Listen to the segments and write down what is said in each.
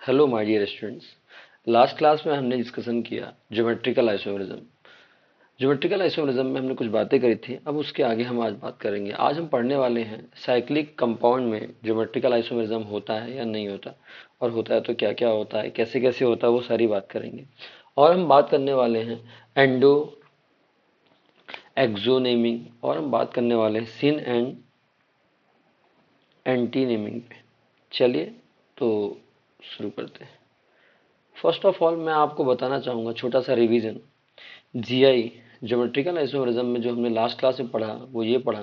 Hello my dear students. Last class में हमने discussion किया ज्योमेट्रिकल आइसोमेरिज्म। ज्योमेट्रिकल आइसोमेरिज्म में हमने कुछ बातें करी थी। अब उसके आगे हम आज बात करेंगे। आज हम पढ़ने वाले हैं साइक्लिक कंपाउंड में ज्योमेट्रिकल आइसोमेरिज्म होता है या नहीं होता, और होता है तो क्या क्या होता है, कैसे कैसे होता है, वो सारी बात करेंगे। और हम बात करने वाले हैं एंडो एक्सोनेमिंग, और हम बात करने वाले हैं सिन एंड एंटी नेमिंग पे। चलिए तो शुरू करते हैं। फर्स्ट ऑफ ऑल मैं आपको बताना चाहूँगा छोटा सा रिवीजन। जीआई ज्योमेट्रिकल आइसोमेरिज्म में जो हमने लास्ट क्लास में पढ़ा वो ये पढ़ा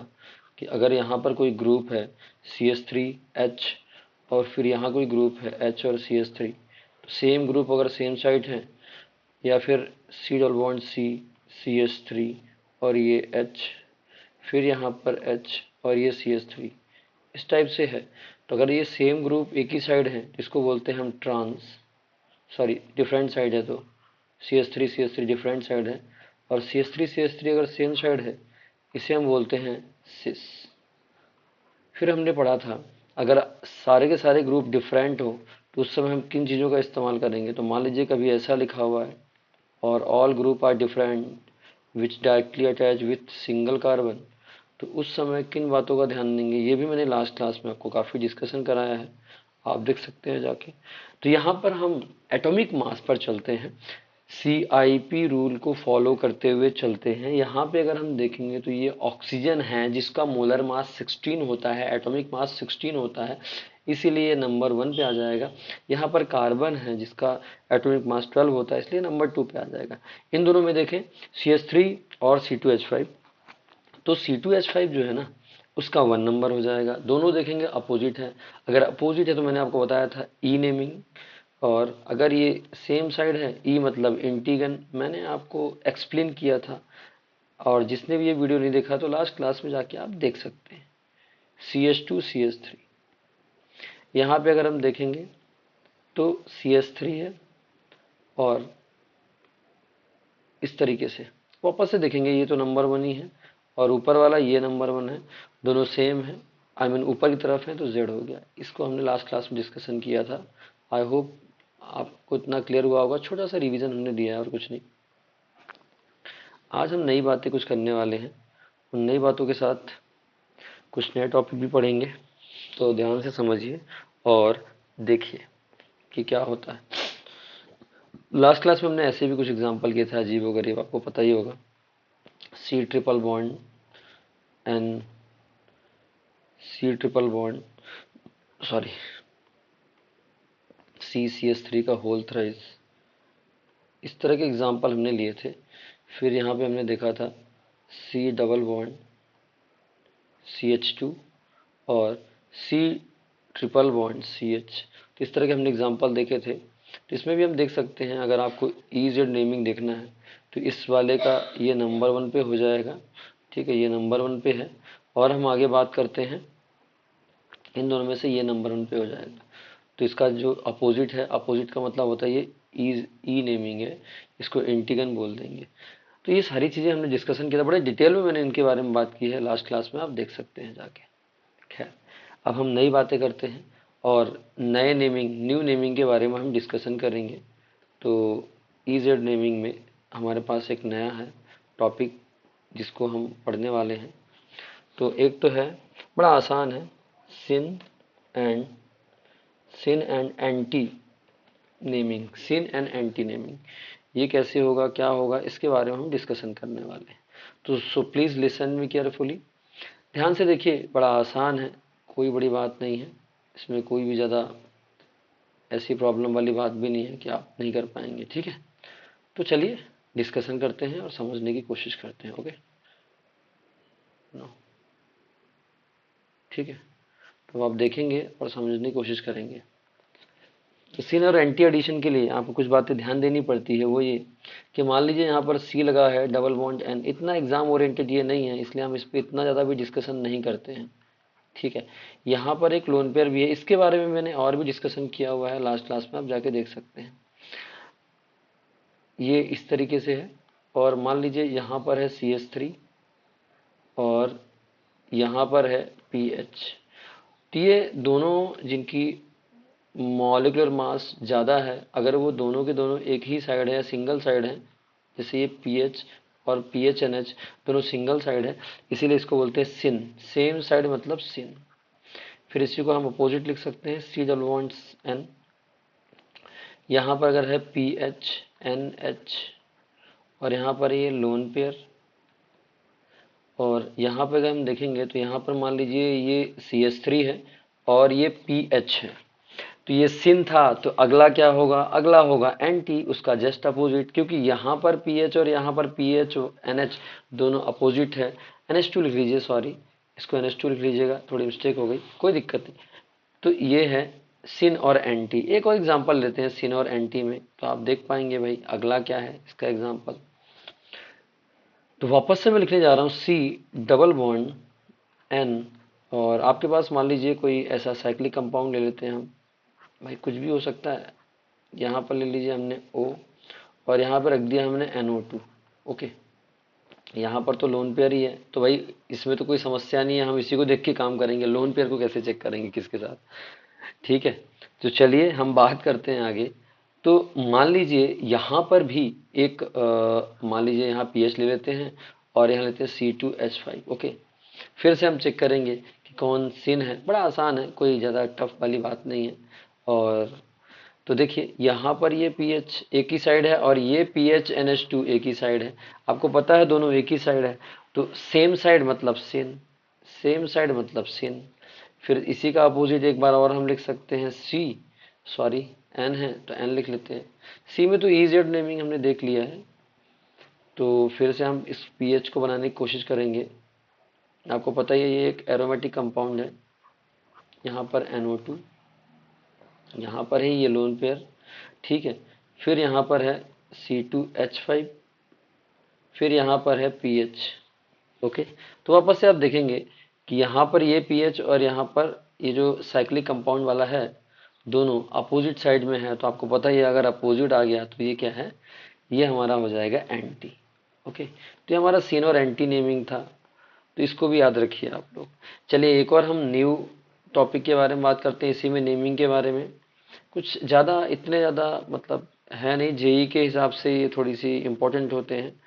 कि अगर यहाँ पर कोई ग्रुप है CH3H, और फिर यहाँ कोई ग्रुप है H और CH3, तो सेम ग्रुप अगर सेम साइड है, या फिर C double bond C CH3 और ये H, फिर यहाँ पर H और ये CH3, इस टाइप से है, तो अगर ये सेम ग्रुप एक ही साइड है इसको बोलते हैं हम ट्रांस, सॉरी डिफरेंट साइड है तो CH3 डिफरेंट साइड है, और CH3 अगर सेम साइड है इसे हम बोलते हैं सिस। फिर हमने पढ़ा था अगर सारे के सारे ग्रुप डिफरेंट हो तो उस समय हम किन चीज़ों का इस्तेमाल करेंगे। तो मान लीजिए कभी ऐसा लिखा हुआ है और all group are different which directly attach with single carbon, तो उस समय किन बातों का ध्यान देंगे, ये भी मैंने लास्ट क्लास में आपको काफ़ी डिस्कशन कराया है, आप देख सकते हैं जाके। तो यहाँ पर हम एटॉमिक मास पर चलते हैं, CIP रूल को फॉलो करते हुए चलते हैं। यहाँ पे अगर हम देखेंगे तो ये ऑक्सीजन है जिसका मोलर मास 16 होता है, एटॉमिक मास 16 होता है, इसीलिए नंबर 1 पे आ जाएगा। यहाँ पर कार्बन है जिसका एटॉमिक मास 12 होता है, इसलिए नंबर 2 पे आ जाएगा। इन दोनों में देखें CH3 और C2H5, तो C2H5 जो है ना उसका 1 नंबर हो जाएगा। दोनों देखेंगे अपोजिट है, अगर अपोजिट है तो मैंने आपको बताया था ई नेमिंग, और अगर ये सेम साइड है ई मतलब एंटीगन, मैंने आपको एक्सप्लेन किया था, और जिसने भी ये वीडियो नहीं देखा तो लास्ट क्लास में जाके आप देख सकते हैं। CH2 CH3, यहाँ पे अगर हम देखेंगे तो CH3 है, और इस तरीके से वापस से देखेंगे ये तो नंबर 1 ही है, और ऊपर वाला ये नंबर 1 है, दोनों सेम है, आई मीन ऊपर की तरफ है तो Z हो गया। इसको हमने लास्ट क्लास में डिस्कशन किया था। आई होप आपको इतना क्लियर हुआ होगा, छोटा सा रिवीजन हमने दिया है और कुछ नहीं। आज हम नई बातें कुछ करने वाले हैं, उन नई बातों के साथ कुछ नए टॉपिक भी पढ़ेंगे, तो ध्यान से समझिए और देखिए कि क्या होता है। लास्ट क्लास में हमने ऐसे भी कुछ एग्जाम्पल किए थे अजीब व गरीब, आपको पता ही होगा। C triple bond N sorry CCH3 का होल थ्राइस, इस तरह के एग्जाम्पल हमने लिए थे। फिर यहाँ पे हमने देखा था C डबल बॉन्ड CH2 और C ट्रिपल बॉन्ड CH, तो इस तरह के हमने एग्जाम्पल देखे थे। तो इसमें भी हम देख सकते हैं, अगर आपको EZ नेमिंग देखना है तो इस वाले का ये नंबर 1 पे हो जाएगा, ठीक है, ये नंबर 1 पे है, और हम आगे बात करते हैं इन दोनों में से ये नंबर 1 पे हो जाएगा। तो इसका जो अपोजिट है, अपोजिट का मतलब होता है ये ई नेमिंग है, इसको एंटीगन बोल देंगे। तो ये सारी चीज़ें हमने डिस्कशन किया था, बड़े डिटेल में मैंने इनके बारे में बात की है लास्ट क्लास में, आप देख सकते हैं जाके। खैर, अब हम नई बातें करते हैं और नए नेमिंग, न्यू नेमिंग के बारे में हम डिस्कशन करेंगे। तो EZ नेमिंग में हमारे पास एक नया है टॉपिक जिसको हम पढ़ने वाले हैं। तो एक तो है, बड़ा आसान है, syn and syn and anti naming. Syn and anti naming ये कैसे होगा, क्या होगा, इसके बारे में हम डिस्कशन करने वाले हैं। तो so please listen me carefully, ध्यान से देखिए, बड़ा आसान है, कोई बड़ी बात नहीं है, इसमें कोई भी ज़्यादा ऐसी प्रॉब्लम वाली बात भी नहीं है कि आप नहीं कर पाएंगे, ठीक है। तो चलिए डिस्कशन करते हैं और समझने की कोशिश करते हैं। ओके, नो, ठीक है, तो आप देखेंगे और समझने की कोशिश करेंगे। तो सिन और एंटी एडिशन के लिए आपको कुछ बातें ध्यान देनी पड़ती है, वो ये कि मान लीजिए यहाँ पर C लगा है डबल बॉन्ड N, इतना एग्जाम ओरिएंटेड ये नहीं है, इसलिए हम इस पर इतना ज़्यादा भी डिस्कशन नहीं करते हैं, ठीक है। यहाँ पर एक लोन पेयर भी है, इसके बारे में मैंने और भी डिस्कशन किया हुआ है लास्ट क्लास में, आप जाके देख सकते हैं। ये इस तरीके से है, और मान लीजिए यहाँ पर है CH3 और यहाँ पर है PH, तो ये दोनों जिनकी मॉलिक्यूलर मास ज़्यादा है, अगर वो दोनों के दोनों एक ही साइड है या सिंगल साइड है, जैसे ये पीएच और पीएचएनएच दोनों सिंगल साइड है, इसीलिए इसको बोलते हैं सिन। सेम साइड मतलब सिन। फिर इसी को हम अपोजिट लिख सकते हैं, सी डबल बॉन्ड्स एन। यहाँ पर अगर है पी एच एन एच और यहाँ पर ये लोन पेयर, और यहाँ पर अगर हम देखेंगे तो यहाँ पर मान लीजिए ये CH3 है और ये PH है, तो ये सिन था, तो अगला क्या होगा, अगला होगा एंटी, उसका जस्ट अपोजिट, क्योंकि यहाँ पर पीएच और यहाँ पर पीएच NH दोनों अपोजिट है। NH2 लिख लीजिए, सॉरी इसको NH2 लिख लीजिएगा, थोड़ी मिस्टेक हो गई, कोई दिक्कत नहीं। तो ये है सिन और एंटी। एक और एग्जांपल लेते हैं सिन और एंटी में, तो आप देख पाएंगे भाई अगला क्या है इसका एग्जांपल। तो वापस से मैं लिखने जा रहा हूँ सी डबल बॉन्ड एन, और आपके पास मान लीजिए कोई ऐसा साइक्लिक कंपाउंड ले लेते हैं हम, भाई कुछ भी हो सकता है। यहाँ पर ले लीजिए हमने O और यहाँ पर रख दिया हमने NO2। ओके, यहाँ पर तो लोन पेयर ही है, तो भाई इसमें तो कोई समस्या नहीं है, हम इसी को देख के काम करेंगे, लोन पेयर को कैसे चेक करेंगे किसके साथ। ठीक है, तो चलिए हम बात करते हैं आगे। तो मान लीजिए यहाँ पर भी एक मान लीजिए यहाँ पीएच ले लेते हैं और यहाँ लेते हैं C2H5। ओके, फिर से हम चेक करेंगे कि कौन सिन है, बड़ा आसान है, कोई ज़्यादा टफ वाली बात नहीं है। और तो देखिए यहाँ पर ये पीएच एक ही साइड है और ये PHNH2 एक ही साइड है, आपको पता है दोनों एक ही साइड है, तो सेम साइड मतलब सिन, सेम साइड मतलब सिन। फिर इसी का अपोजिट एक बार और हम लिख सकते हैं सी, सॉरी एन है तो एन लिख लेते हैं। सी में तो EZ नेमिंग हमने देख लिया है, तो फिर से हम इस पीएच को बनाने की कोशिश करेंगे। आपको पता ही है ये एक एरोमेटिक कंपाउंड है, यहाँ पर NO2, यहाँ पर है ये लोन पेयर। ठीक है, फिर यहाँ पर है C2H5, फिर यहाँ पर है पीएच। ओके, तो वापस से आप देखेंगे कि यहाँ पर ये पीएच और यहाँ पर ये जो साइक्लिक कंपाउंड वाला है दोनों अपोजिट साइड में है, तो आपको पता ही है अगर अपोजिट आ गया तो ये क्या है, ये हमारा हो जाएगा एंटी। ओके, तो ये हमारा सिन और एंटी नेमिंग था, तो इसको भी याद रखिए आप लोग। चलिए एक और हम न्यू टॉपिक के बारे में बात करते हैं, इसी में नेमिंग के बारे में। कुछ ज़्यादा इतने ज़्यादा मतलब है नहीं, जेई के हिसाब से ये थोड़ी सी इम्पोर्टेंट होते हैं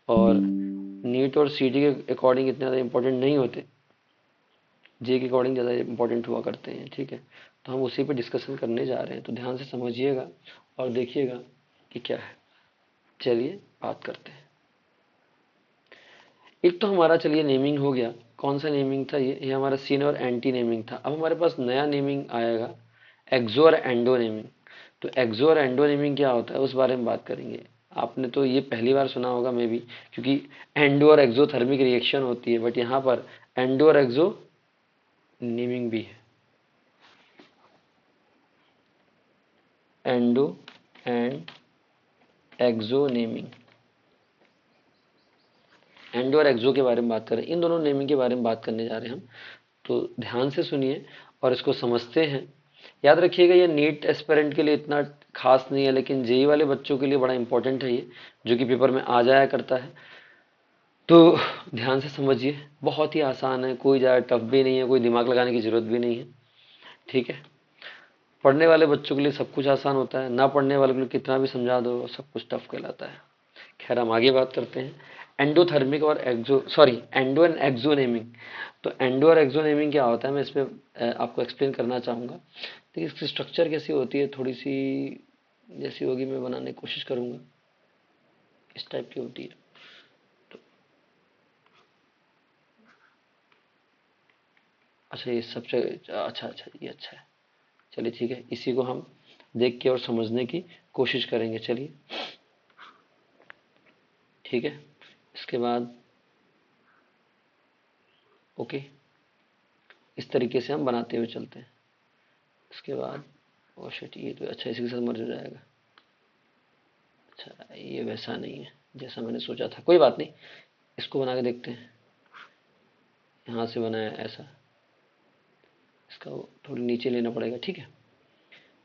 और नीट और सीटी के अकॉर्डिंग इतने ज़्यादा इम्पोर्टेंट नहीं होते, जे के अकॉर्डिंग ज़्यादा इम्पोर्टेंट हुआ करते हैं। ठीक है, तो हम उसी पे डिस्कशन करने जा रहे हैं, तो ध्यान से समझिएगा और देखिएगा कि क्या है। चलिए बात करते हैं। एक तो हमारा चलिए नेमिंग हो गया, कौन सा नेमिंग था ये हमारा सिन और एंटी नेमिंग था। अब हमारे पास नया नेमिंग आएगा, एक्सो और एंडो नेमिंग। तो एक्सो और एंडो नेमिंग क्या होता है उस बारे में बात करेंगे। आपने तो ये पहली बार सुना होगा मे बी, क्योंकि एंडो और एक्सोथर्मिक रिएक्शन होती है, बट यहाँ पर एंडो और एक्सो नेमिंग भी है। Endo and exo naming, endo और एक्सो के बारे में बात करें, इन दोनों नेमिंग के बारे में बात करने जा रहे हैं हम, तो ध्यान से सुनिए और इसको समझते हैं। याद रखिएगा ये नीट एस्पिरेंट के लिए इतना खास नहीं है, लेकिन जेई वाले बच्चों के लिए बड़ा इंपॉर्टेंट है ये, जो कि पेपर में आ जाया करता है। तो ध्यान से समझिए, बहुत ही आसान है, कोई ज़्यादा टफ भी नहीं है, कोई दिमाग लगाने की जरूरत भी नहीं है। ठीक है, पढ़ने वाले बच्चों के लिए सब कुछ आसान होता है, ना पढ़ने वाले के लिए कितना भी समझा दो सब कुछ टफ कहलाता है। खैर हम आगे बात करते हैं, एंडोथर्मिक और एक्सो, सॉरी एंडो एंड एक्सोनेमिंग। तो एंडो और एक्सोनेमिंग क्या होता है, मैं इसमें आपको एक्सप्लेन करना चाहूँगा। देखिए इसकी स्ट्रक्चर कैसी होती है, थोड़ी सी जैसी होगी मैं बनाने की कोशिश करूँगा, इस टाइप की होती है। तो अच्छा ये सबसे अच्छा अच्छा ये अच्छा है, चलिए ठीक है, इसी को हम देख के और समझने की कोशिश करेंगे। चलिए ठीक है, इसके बाद ओके, इस तरीके से हम बनाते हुए चलते हैं। इसके बाद ओ शिट, ये तो अच्छा इसी के साथ मर्ज हो जाएगा। अच्छा ये वैसा नहीं है जैसा मैंने सोचा था, कोई बात नहीं, इसको बना के देखते हैं। यहाँ से बनाया ऐसा, इसका थोड़ी नीचे लेना पड़ेगा। ठीक है,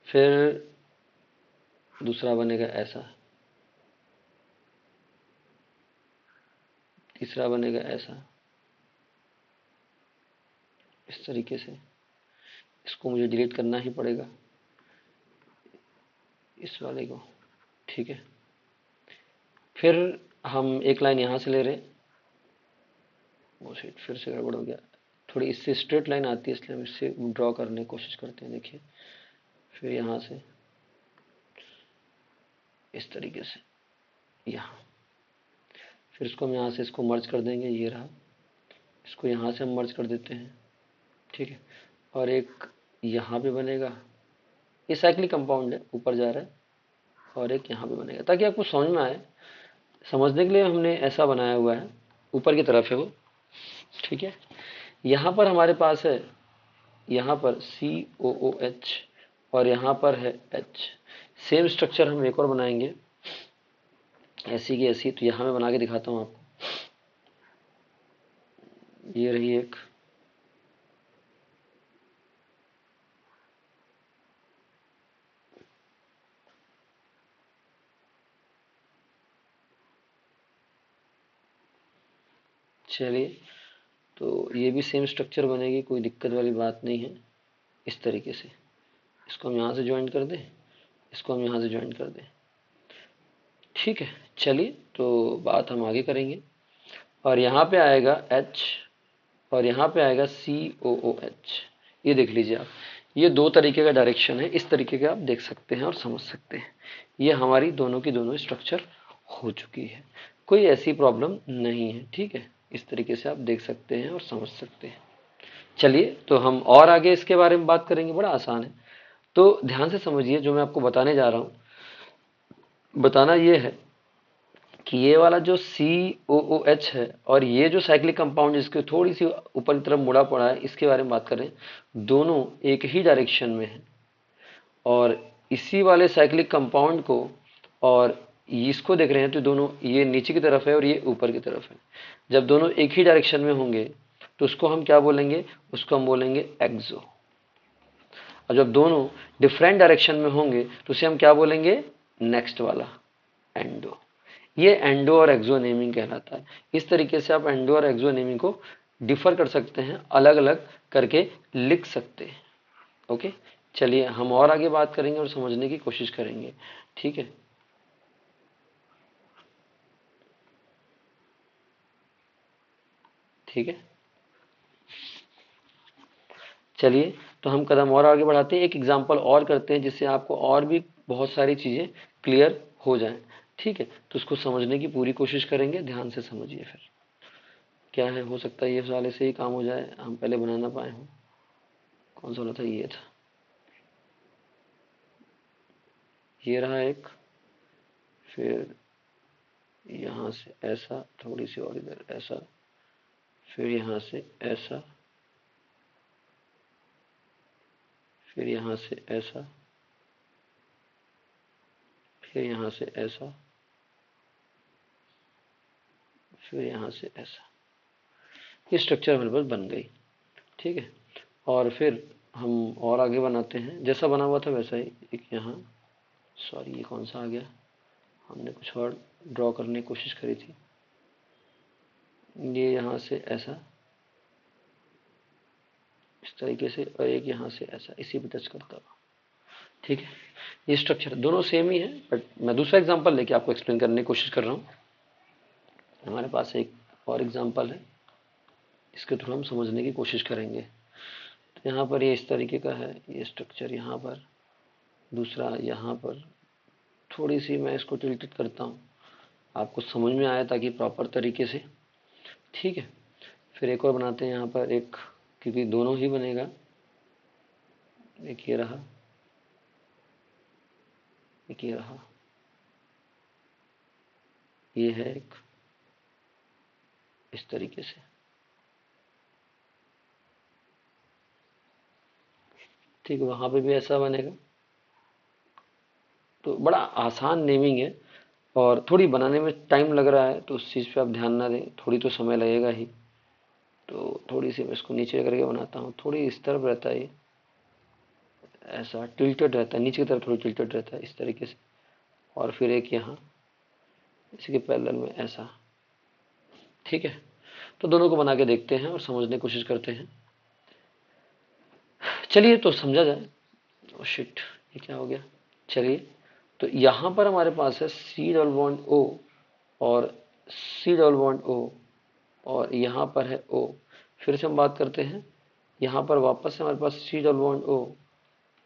फिर दूसरा बनेगा ऐसा, तीसरा बनेगा ऐसा, इस तरीके से। इसको मुझे डिलीट करना ही पड़ेगा, इस वाले को, ठीक है। फिर हम एक लाइन यहाँ से ले रहे हैं, वो सीट फिर से गड़बड़ हो गया, थोड़ी इससे स्ट्रेट लाइन आती है इसलिए हम इससे ड्रॉ करने की कोशिश करते हैं। देखिए, फिर यहाँ से इस तरीके से यहाँ, फिर इसको हम यहाँ से इसको मर्ज कर देंगे, ये रहा, इसको यहाँ से हम मर्ज कर देते हैं, ठीक है। और एक यहाँ पे बनेगा, ये साइक्लिक कंपाउंड है, ऊपर जा रहा है, और एक यहाँ पे बनेगा, ताकि आपको समझ में आए। समझने के लिए हमने ऐसा बनाया हुआ है, ऊपर की तरफ है वो, ठीक है। यहाँ पर हमारे पास है, यहाँ पर COOH और यहाँ पर है H। सेम स्ट्रक्चर हम एक और बनाएंगे, ऐसी की ऐसी। तो यहाँ मैं बना के दिखाता हूँ आपको, ये रही एक, चलिए, तो ये भी सेम स्ट्रक्चर बनेगी, कोई दिक्कत वाली बात नहीं है। इस तरीके से इसको हम यहाँ से ज्वाइन कर दें, इसको हम यहाँ से ज्वाइन कर दें, ठीक है। चलिए, तो बात हम आगे करेंगे। और यहाँ पे आएगा H और यहाँ पे आएगा COOH। ये देख लीजिए आप, ये दो तरीके का डायरेक्शन है, इस तरीके के आप देख सकते हैं और समझ सकते हैं। ये हमारी दोनों की दोनों स्ट्रक्चर हो चुकी है, कोई ऐसी प्रॉब्लम नहीं है, ठीक है। इस तरीके से आप देख सकते हैं और समझ सकते हैं। चलिए, तो हम और आगे इसके बारे में बात करेंगे, बड़ा आसान है। तो ध्यान से समझिए, जो मैं आपको बताने जा रहा हूँ, बताना ये है कि ये वाला जो COOH है और ये जो साइक्लिक कंपाउंड जिसके थोड़ी सी ऊपर की तरफ मुड़ा पड़ा है, इसके बारे में बात करें, दोनों एक ही डायरेक्शन में है। और इसी वाले साइक्लिक कंपाउंड को और इसको देख रहे हैं तो दोनों, ये नीचे की तरफ है और ये ऊपर की तरफ है। जब दोनों एक ही डायरेक्शन में होंगे तो उसको हम क्या बोलेंगे, उसको हम बोलेंगे एक्सो। और जब दोनों डिफरेंट डायरेक्शन में होंगे तो उसे हम क्या बोलेंगे, नेक्स्ट वाला, एंडो। ये एंडो और एक्सो नेमिंग कहलाता है। इस तरीके से आप एंडो और एक्सो नेमिंग को डिफर कर सकते हैं, अलग अलग करके लिख सकते हैं। ओके, चलिए हम और आगे बात करेंगे और समझने की कोशिश करेंगे, ठीक है। ठीक है, चलिए, तो हम कदम और आगे बढ़ाते हैं, एक एग्जांपल और करते हैं जिससे आपको और भी बहुत सारी चीज़ें क्लियर हो जाएं, ठीक है। तो उसको समझने की पूरी कोशिश करेंगे, ध्यान से समझिए। फिर क्या है, हो सकता है ये वाले से ही काम हो जाए, हम पहले बना ना पाए हों। कौन सा वाला था, ये था, ये रहा एक, फिर यहाँ से ऐसा, थोड़ी सी और इधर ऐसा, फिर यहाँ से ऐसा, फिर यहाँ से ऐसा, फिर यहाँ से ऐसा, फिर यहाँ से ऐसा। ये स्ट्रक्चर हमारे पास बन गई, ठीक है। और फिर हम और आगे बनाते हैं, जैसा बना हुआ था वैसा ही। एक यहाँ, सॉरी ये कौन सा आ गया, हमने कुछ और ड्रॉ करने की कोशिश करी थी। ये यहाँ से ऐसा, इस तरीके से, और एक यहाँ से ऐसा, इसी पे टच करता हुआ, ठीक है। ये स्ट्रक्चर दोनों सेम ही है, बट मैं दूसरा एग्जांपल लेके आपको एक्सप्लेन करने की कोशिश कर रहा हूँ। हमारे पास एक और एग्जांपल है, इसके थ्रू हम समझने की कोशिश करेंगे। तो यहाँ पर ये इस तरीके का है, ये स्ट्रक्चर यहाँ पर, दूसरा यहाँ पर। थोड़ी सी मैं इसको टिल्टेड करता हूँ, आपको समझ में आया ताकि प्रॉपर तरीके से, ठीक है। फिर एक और बनाते हैं यहाँ पर एक, क्योंकि दोनों ही बनेगा। एक ये रहा, एक ये रहा, ये है एक, इस तरीके से, ठीक है। वहाँ पे भी ऐसा बनेगा। तो बड़ा आसान नेमिंग है, और थोड़ी बनाने में टाइम लग रहा है, तो उस चीज़ पे आप ध्यान ना दें, थोड़ी तो समय लगेगा ही। तो थोड़ी सी मैं इसको नीचे करके बनाता हूँ, थोड़ी इस तरफ रहता है ये, ऐसा टिल्टेड रहता है, नीचे की तरफ थोड़ी टिल्टेड रहता है, इस तरीके से। और फिर एक यहाँ इसी के पैरेलल में ऐसा, ठीक है। तो दोनों को बना के देखते हैं और समझने की कोशिश करते हैं। चलिए, तो समझा जाए। ओ शिट, ये क्या हो गया। चलिए, तो यहाँ पर हमारे पास है सी डबल बॉन्ड ओ और सी डबल बॉन्ड ओ, और यहाँ पर है ओ। फिर से हम बात करते हैं, यहाँ पर वापस से हमारे पास C double bond O,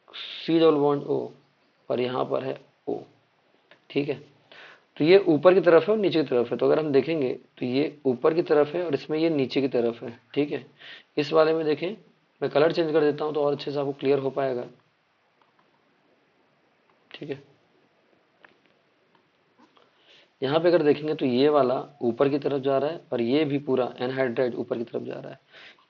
C double bond O, और यहाँ पर है ओ। ठीक है, तो ये ऊपर की तरफ है और नीचे की तरफ है। तो अगर हम देखेंगे तो ये ऊपर की तरफ है और इसमें ये नीचे की तरफ है। ठीक है, इस वाले में देखें, मैं कलर चेंज कर देता हूँ तो और अच्छे से आपको क्लियर हो पाएगा। ठीक है, यहाँ पे अगर देखेंगे तो ये वाला ऊपर की तरफ जा रहा है और ये भी पूरा एनहाइड्राइड ऊपर की तरफ जा रहा है।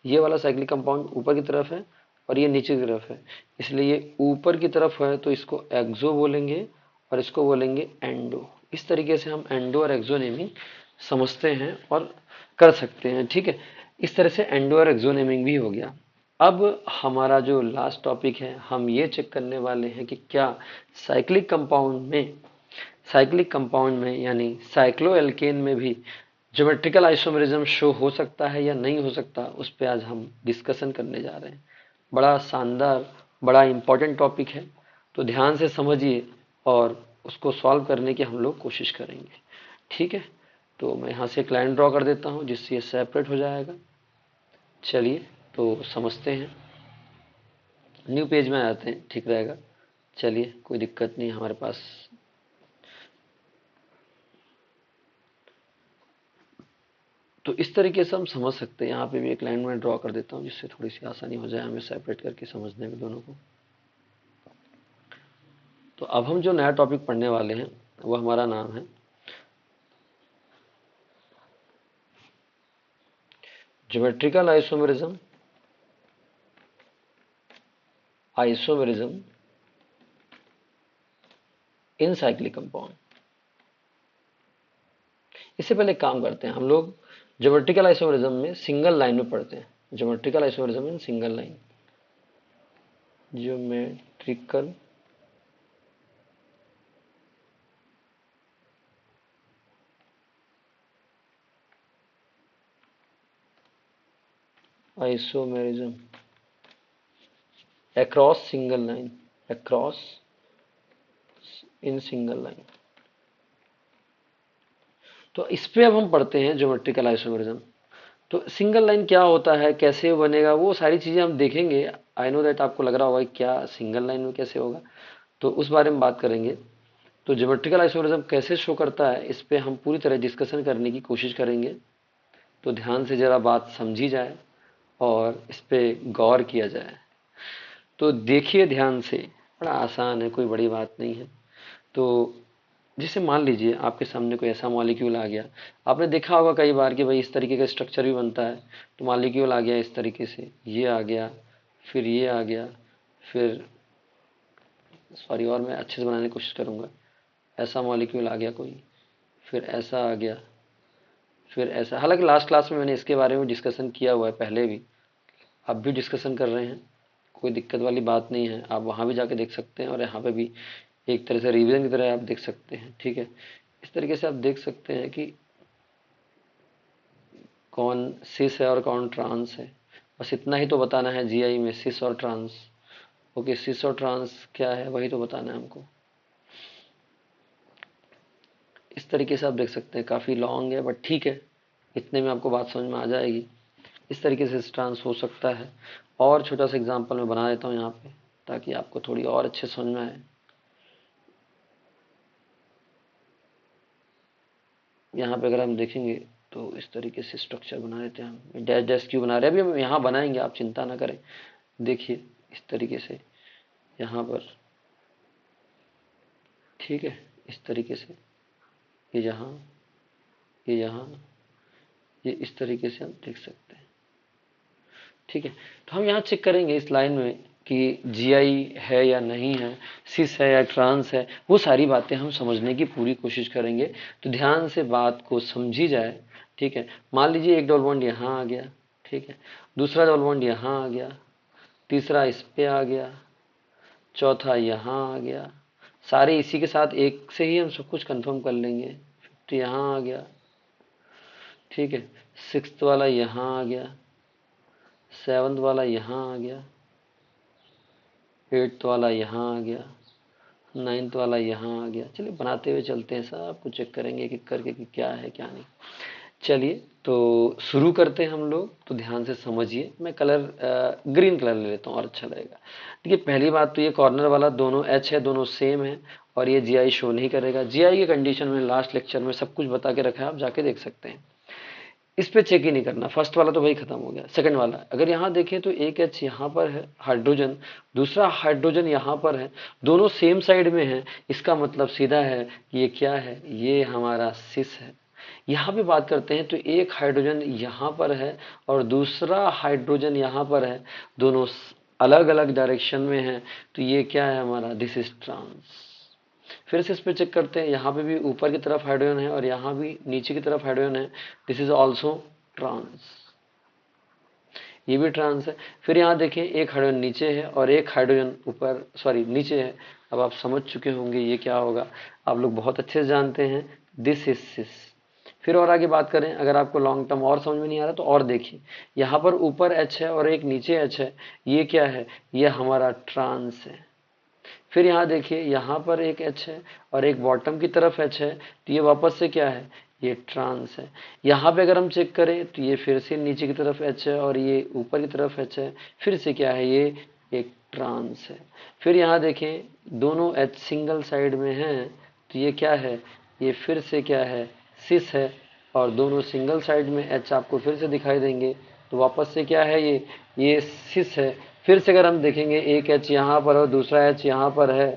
ये वाला साइक्लिक कंपाउंड ऊपर की तरफ है और ये नीचे की तरफ है, इसलिए ये ऊपर की तरफ है तो इसको एक्सो बोलेंगे और इसको बोलेंगे एंडो। इस तरीके से हम एंडो और एक्सो नेमिंग समझते हैं और कर सकते हैं। ठीक है, इस तरह से एंडो और एक्सो नेमिंग भी हो गया। अब हमारा जो लास्ट टॉपिक है, हम ये चेक करने वाले हैं कि क्या साइक्लिक कंपाउंड में, साइक्लिक कंपाउंड में यानी साइक्लोएल्केन में भी ज्योमेट्रिकल आइसोमेरिज्म शो हो सकता है या नहीं हो सकता, उस पर आज हम डिस्कशन करने जा रहे हैं। बड़ा शानदार, बड़ा इंपॉर्टेंट टॉपिक है, तो ध्यान से समझिए और उसको सॉल्व करने की हम लोग कोशिश करेंगे। ठीक है, तो मैं यहाँ से एक लाइन ड्रॉ कर देता हूँ जिससे ये सेपरेट हो जाएगा। चलिए तो समझते हैं, न्यू पेज में आ जाते हैं, ठीक रहेगा। चलिए, कोई दिक्कत नहीं हमारे पास। तो इस तरीके से हम समझ सकते हैं। यहाँ पे भी एक लाइन में ड्रॉ कर देता हूँ जिससे थोड़ी सी आसानी हो जाए हमें सेपरेट करके समझने में दोनों को। तो अब हम जो नया टॉपिक पढ़ने वाले हैं वो हमारा नाम है geometrical isomerism, isomerism in cyclic compound. इससे पहले एक काम करते हैं, हम लोग ज्योमेट्रिकल आइसोमेरिज्म में सिंगल लाइन में पढ़ते हैं। Geometrical isomerism in single line, geometrical isomerism across single line, across in single line. तो इस पे अब हम पढ़ते हैं ज्योमेट्रिकल आइसोमेरिज्म। तो सिंगल लाइन क्या होता है, कैसे बनेगा, वो सारी चीजें हम देखेंगे। आई नो दैट आपको लग रहा होगा क्या सिंगल लाइन में कैसे होगा, तो उस बारे में बात करेंगे। तो ज्योमेट्रिकल आइसोमेरिज्म कैसे शो करता है, इस पे हम पूरी तरह डिस्कशन करने की कोशिश करेंगे। तो ध्यान से जरा बात समझी जाए और इस पे गौर किया जाए। तो देखिए ध्यान से, बड़ा आसान है, कोई बड़ी बात नहीं है। तो जैसे मान लीजिए आपके सामने कोई ऐसा मॉलिक्यूल आ गया, आपने देखा होगा कई बार कि भाई इस तरीके का स्ट्रक्चर भी बनता है। तो मॉलिक्यूल आ गया इस तरीके से, ये आ गया, फिर ये आ गया, फिर सॉरी, और मैं अच्छे से बनाने की कोशिश करूंगा। ऐसा मॉलिक्यूल आ गया कोई, फिर ऐसा आ गया, फिर ऐसा। हालांकि लास्ट क्लास में मैंने इसके बारे में डिस्कशन किया हुआ है पहले भी, अब भी डिस्कशन कर रहे हैं, कोई दिक्कत वाली बात नहीं है। आप वहाँ भी जाके देख सकते हैं और यहाँ पे भी एक तरह से रिवीजन की तरह आप देख सकते हैं। ठीक है, इस तरीके से आप देख सकते हैं कि कौन सिस है और कौन ट्रांस है। बस इतना ही तो बताना है जीआई में, सिस और ट्रांस। ओके, सिस और ट्रांस क्या है वही तो बताना है हमको। इस तरीके से आप देख सकते हैं, काफ़ी लॉन्ग है बट ठीक है, इतने में आपको बात समझ में आ जाएगी। इस तरीके से ट्रांस हो सकता है। और छोटा सा एग्जांपल मैं बना देता हूँ यहाँ पे, ताकि आपको थोड़ी और अच्छे समझ में आए। यहाँ पे अगर हम देखेंगे तो इस तरीके से स्ट्रक्चर बना देते हैं हम, डैश डैश क्यों बना रहे हैं, अभी हम यहाँ बनाएंगे, आप चिंता ना करें। देखिए इस तरीके से यहाँ पर, ठीक है, इस तरीके से ये यहाँ, ये यहाँ, ये इस तरीके से हम देख सकते हैं। ठीक है, तो हम यहाँ चेक करेंगे इस लाइन में कि जीआई है या नहीं है, सिस है या ट्रांस है, वो सारी बातें हम समझने की पूरी कोशिश करेंगे। तो ध्यान से बात को समझी जाए। ठीक है, मान लीजिए एक डबल बॉन्ड यहाँ आ गया, ठीक है, दूसरा डबल बॉन्ड यहाँ आ गया, तीसरा इस पे आ गया, चौथा यहाँ आ गया। सारे इसी के साथ एक से ही हम सब कुछ कंफर्म कर लेंगे। फिफ्थ यहाँ आ गया, ठीक है, सिक्स्थ वाला यहाँ आ गया, सेवन्थ वाला यहाँ आ गया, एट्थ वाला यहाँ आ गया, नाइन्थ वाला यहाँ आ गया। चलिए बनाते हुए चलते हैं, सब कुछ चेक करेंगे एक एक करके कि क्या है क्या नहीं। चलिए तो शुरू करते हैं हम लोग। तो ध्यान से समझिए, मैं कलर ग्रीन कलर ले लेता हूँ और अच्छा लगेगा। देखिए पहली बात तो ये कॉर्नर वाला दोनों एच है, दोनों सेम है और ये जीआई शो नहीं करेगा। जीआई की कंडीशन में लास्ट लेक्चर में सब कुछ बता के रखा है, आप जाके देख सकते हैं। इस पे चेक ही नहीं करना, फर्स्ट वाला तो वही खत्म हो गया। सेकंड वाला अगर यहाँ देखें तो एक एच यहाँ पर है हाइड्रोजन, दूसरा हाइड्रोजन यहाँ पर है, दोनों सेम साइड में है। इसका मतलब सीधा है कि ये क्या है, ये हमारा सिस है। यहाँ पे बात करते हैं तो एक हाइड्रोजन यहाँ पर है और दूसरा हाइड्रोजन यहाँ पर है, दोनों अलग अलग डायरेक्शन में है। तो ये क्या है हमारा, दिस इज ट्रांस। फिर से इस पे चेक करते हैं, यहाँ पे भी ऊपर की तरफ हाइड्रोजन है और यहाँ भी नीचे की तरफ हाइड्रोजन है, दिस इज ऑल्सो ट्रांस, ये भी ट्रांस है। फिर यहाँ देखिए एक हाइड्रोजन नीचे है और एक हाइड्रोजन ऊपर, सॉरी नीचे है। अब आप समझ चुके होंगे ये क्या होगा, आप लोग बहुत अच्छे से जानते हैं, दिस इज सिस। फिर और आगे बात करें, अगर आपको लॉन्ग टर्म और समझ में नहीं आ रहा तो और देखिए, यहाँ पर ऊपर एच है और एक नीचे एच है, ये क्या है, ये हमारा ट्रांस है। फिर यहाँ देखिए, यहाँ पर एक एच है और एक बॉटम की तरफ एच है, तो ये वापस से क्या है, ये ट्रांस है। यहाँ पे अगर हम चेक करें तो ये फिर से नीचे की तरफ एच है और ये ऊपर की तरफ एच है, फिर से क्या है, ये एक ट्रांस है। फिर यहाँ देखें दोनों एच सिंगल साइड में हैं, तो ये क्या है, ये फिर से क्या है, सिस है। और दोनों सिंगल साइड में एच आपको फिर से दिखाई देंगे, तो वापस से क्या है, ये सिस है। फिर से अगर हम देखेंगे एक एच यहाँ पर और दूसरा एच यहाँ पर है,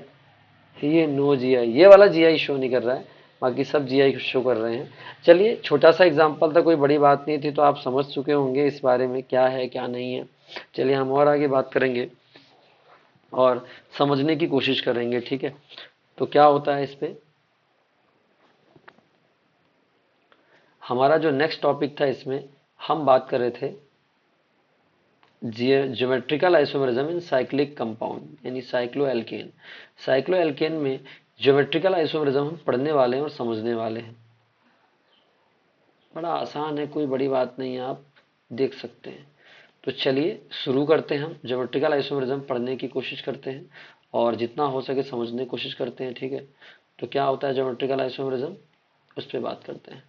ये नो जीआई, ये वाला जीआई शो नहीं कर रहा है, बाकी सब जीआई शो कर रहे हैं। चलिए छोटा सा एग्जांपल था, कोई बड़ी बात नहीं थी, तो आप समझ चुके होंगे इस बारे में क्या है क्या नहीं है। चलिए हम और आगे बात करेंगे और समझने की कोशिश करेंगे, ठीक है। तो क्या होता है इस पे, हमारा जो नेक्स्ट टॉपिक था इसमें हम बात कर रहे थे geometrical isomerism in cyclic compound, यानी साइक्लोएल्केन। साइक्लोएल्केन में ज्योमेट्रिकल आइसोमेरिज्म हम पढ़ने वाले हैं और समझने वाले हैं। बड़ा आसान है, कोई बड़ी बात नहीं है, आप देख सकते हैं। तो चलिए शुरू करते हैं, हम ज्योमेट्रिकल आइसोमेरिज्म पढ़ने की कोशिश करते हैं और जितना हो सके समझने की कोशिश करते हैं, ठीक है। तो क्या होता है ज्योमेट्रिकल आइसोमेरिज्म, उस पर बात करते हैं।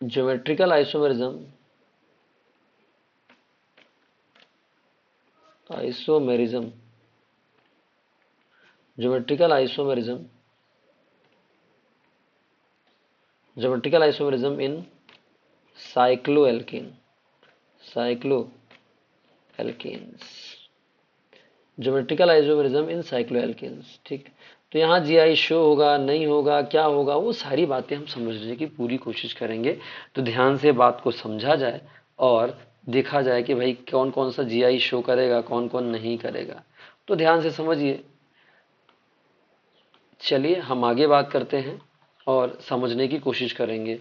Geometrical isomerism, isomerism, geometrical isomerism, geometrical isomerism in cycloalkane, cycloalkenes, geometrical isomerism in cycloalkenes, ठीक। तो यहाँ जीआई शो होगा नहीं होगा, क्या होगा, वो सारी बातें हम समझने की पूरी कोशिश करेंगे। तो ध्यान से बात को समझा जाए और देखा जाए कि भाई कौन कौन सा जीआई शो करेगा, कौन कौन नहीं करेगा। तो ध्यान से समझिए। चलिए हम आगे बात करते हैं और समझने की कोशिश करेंगे।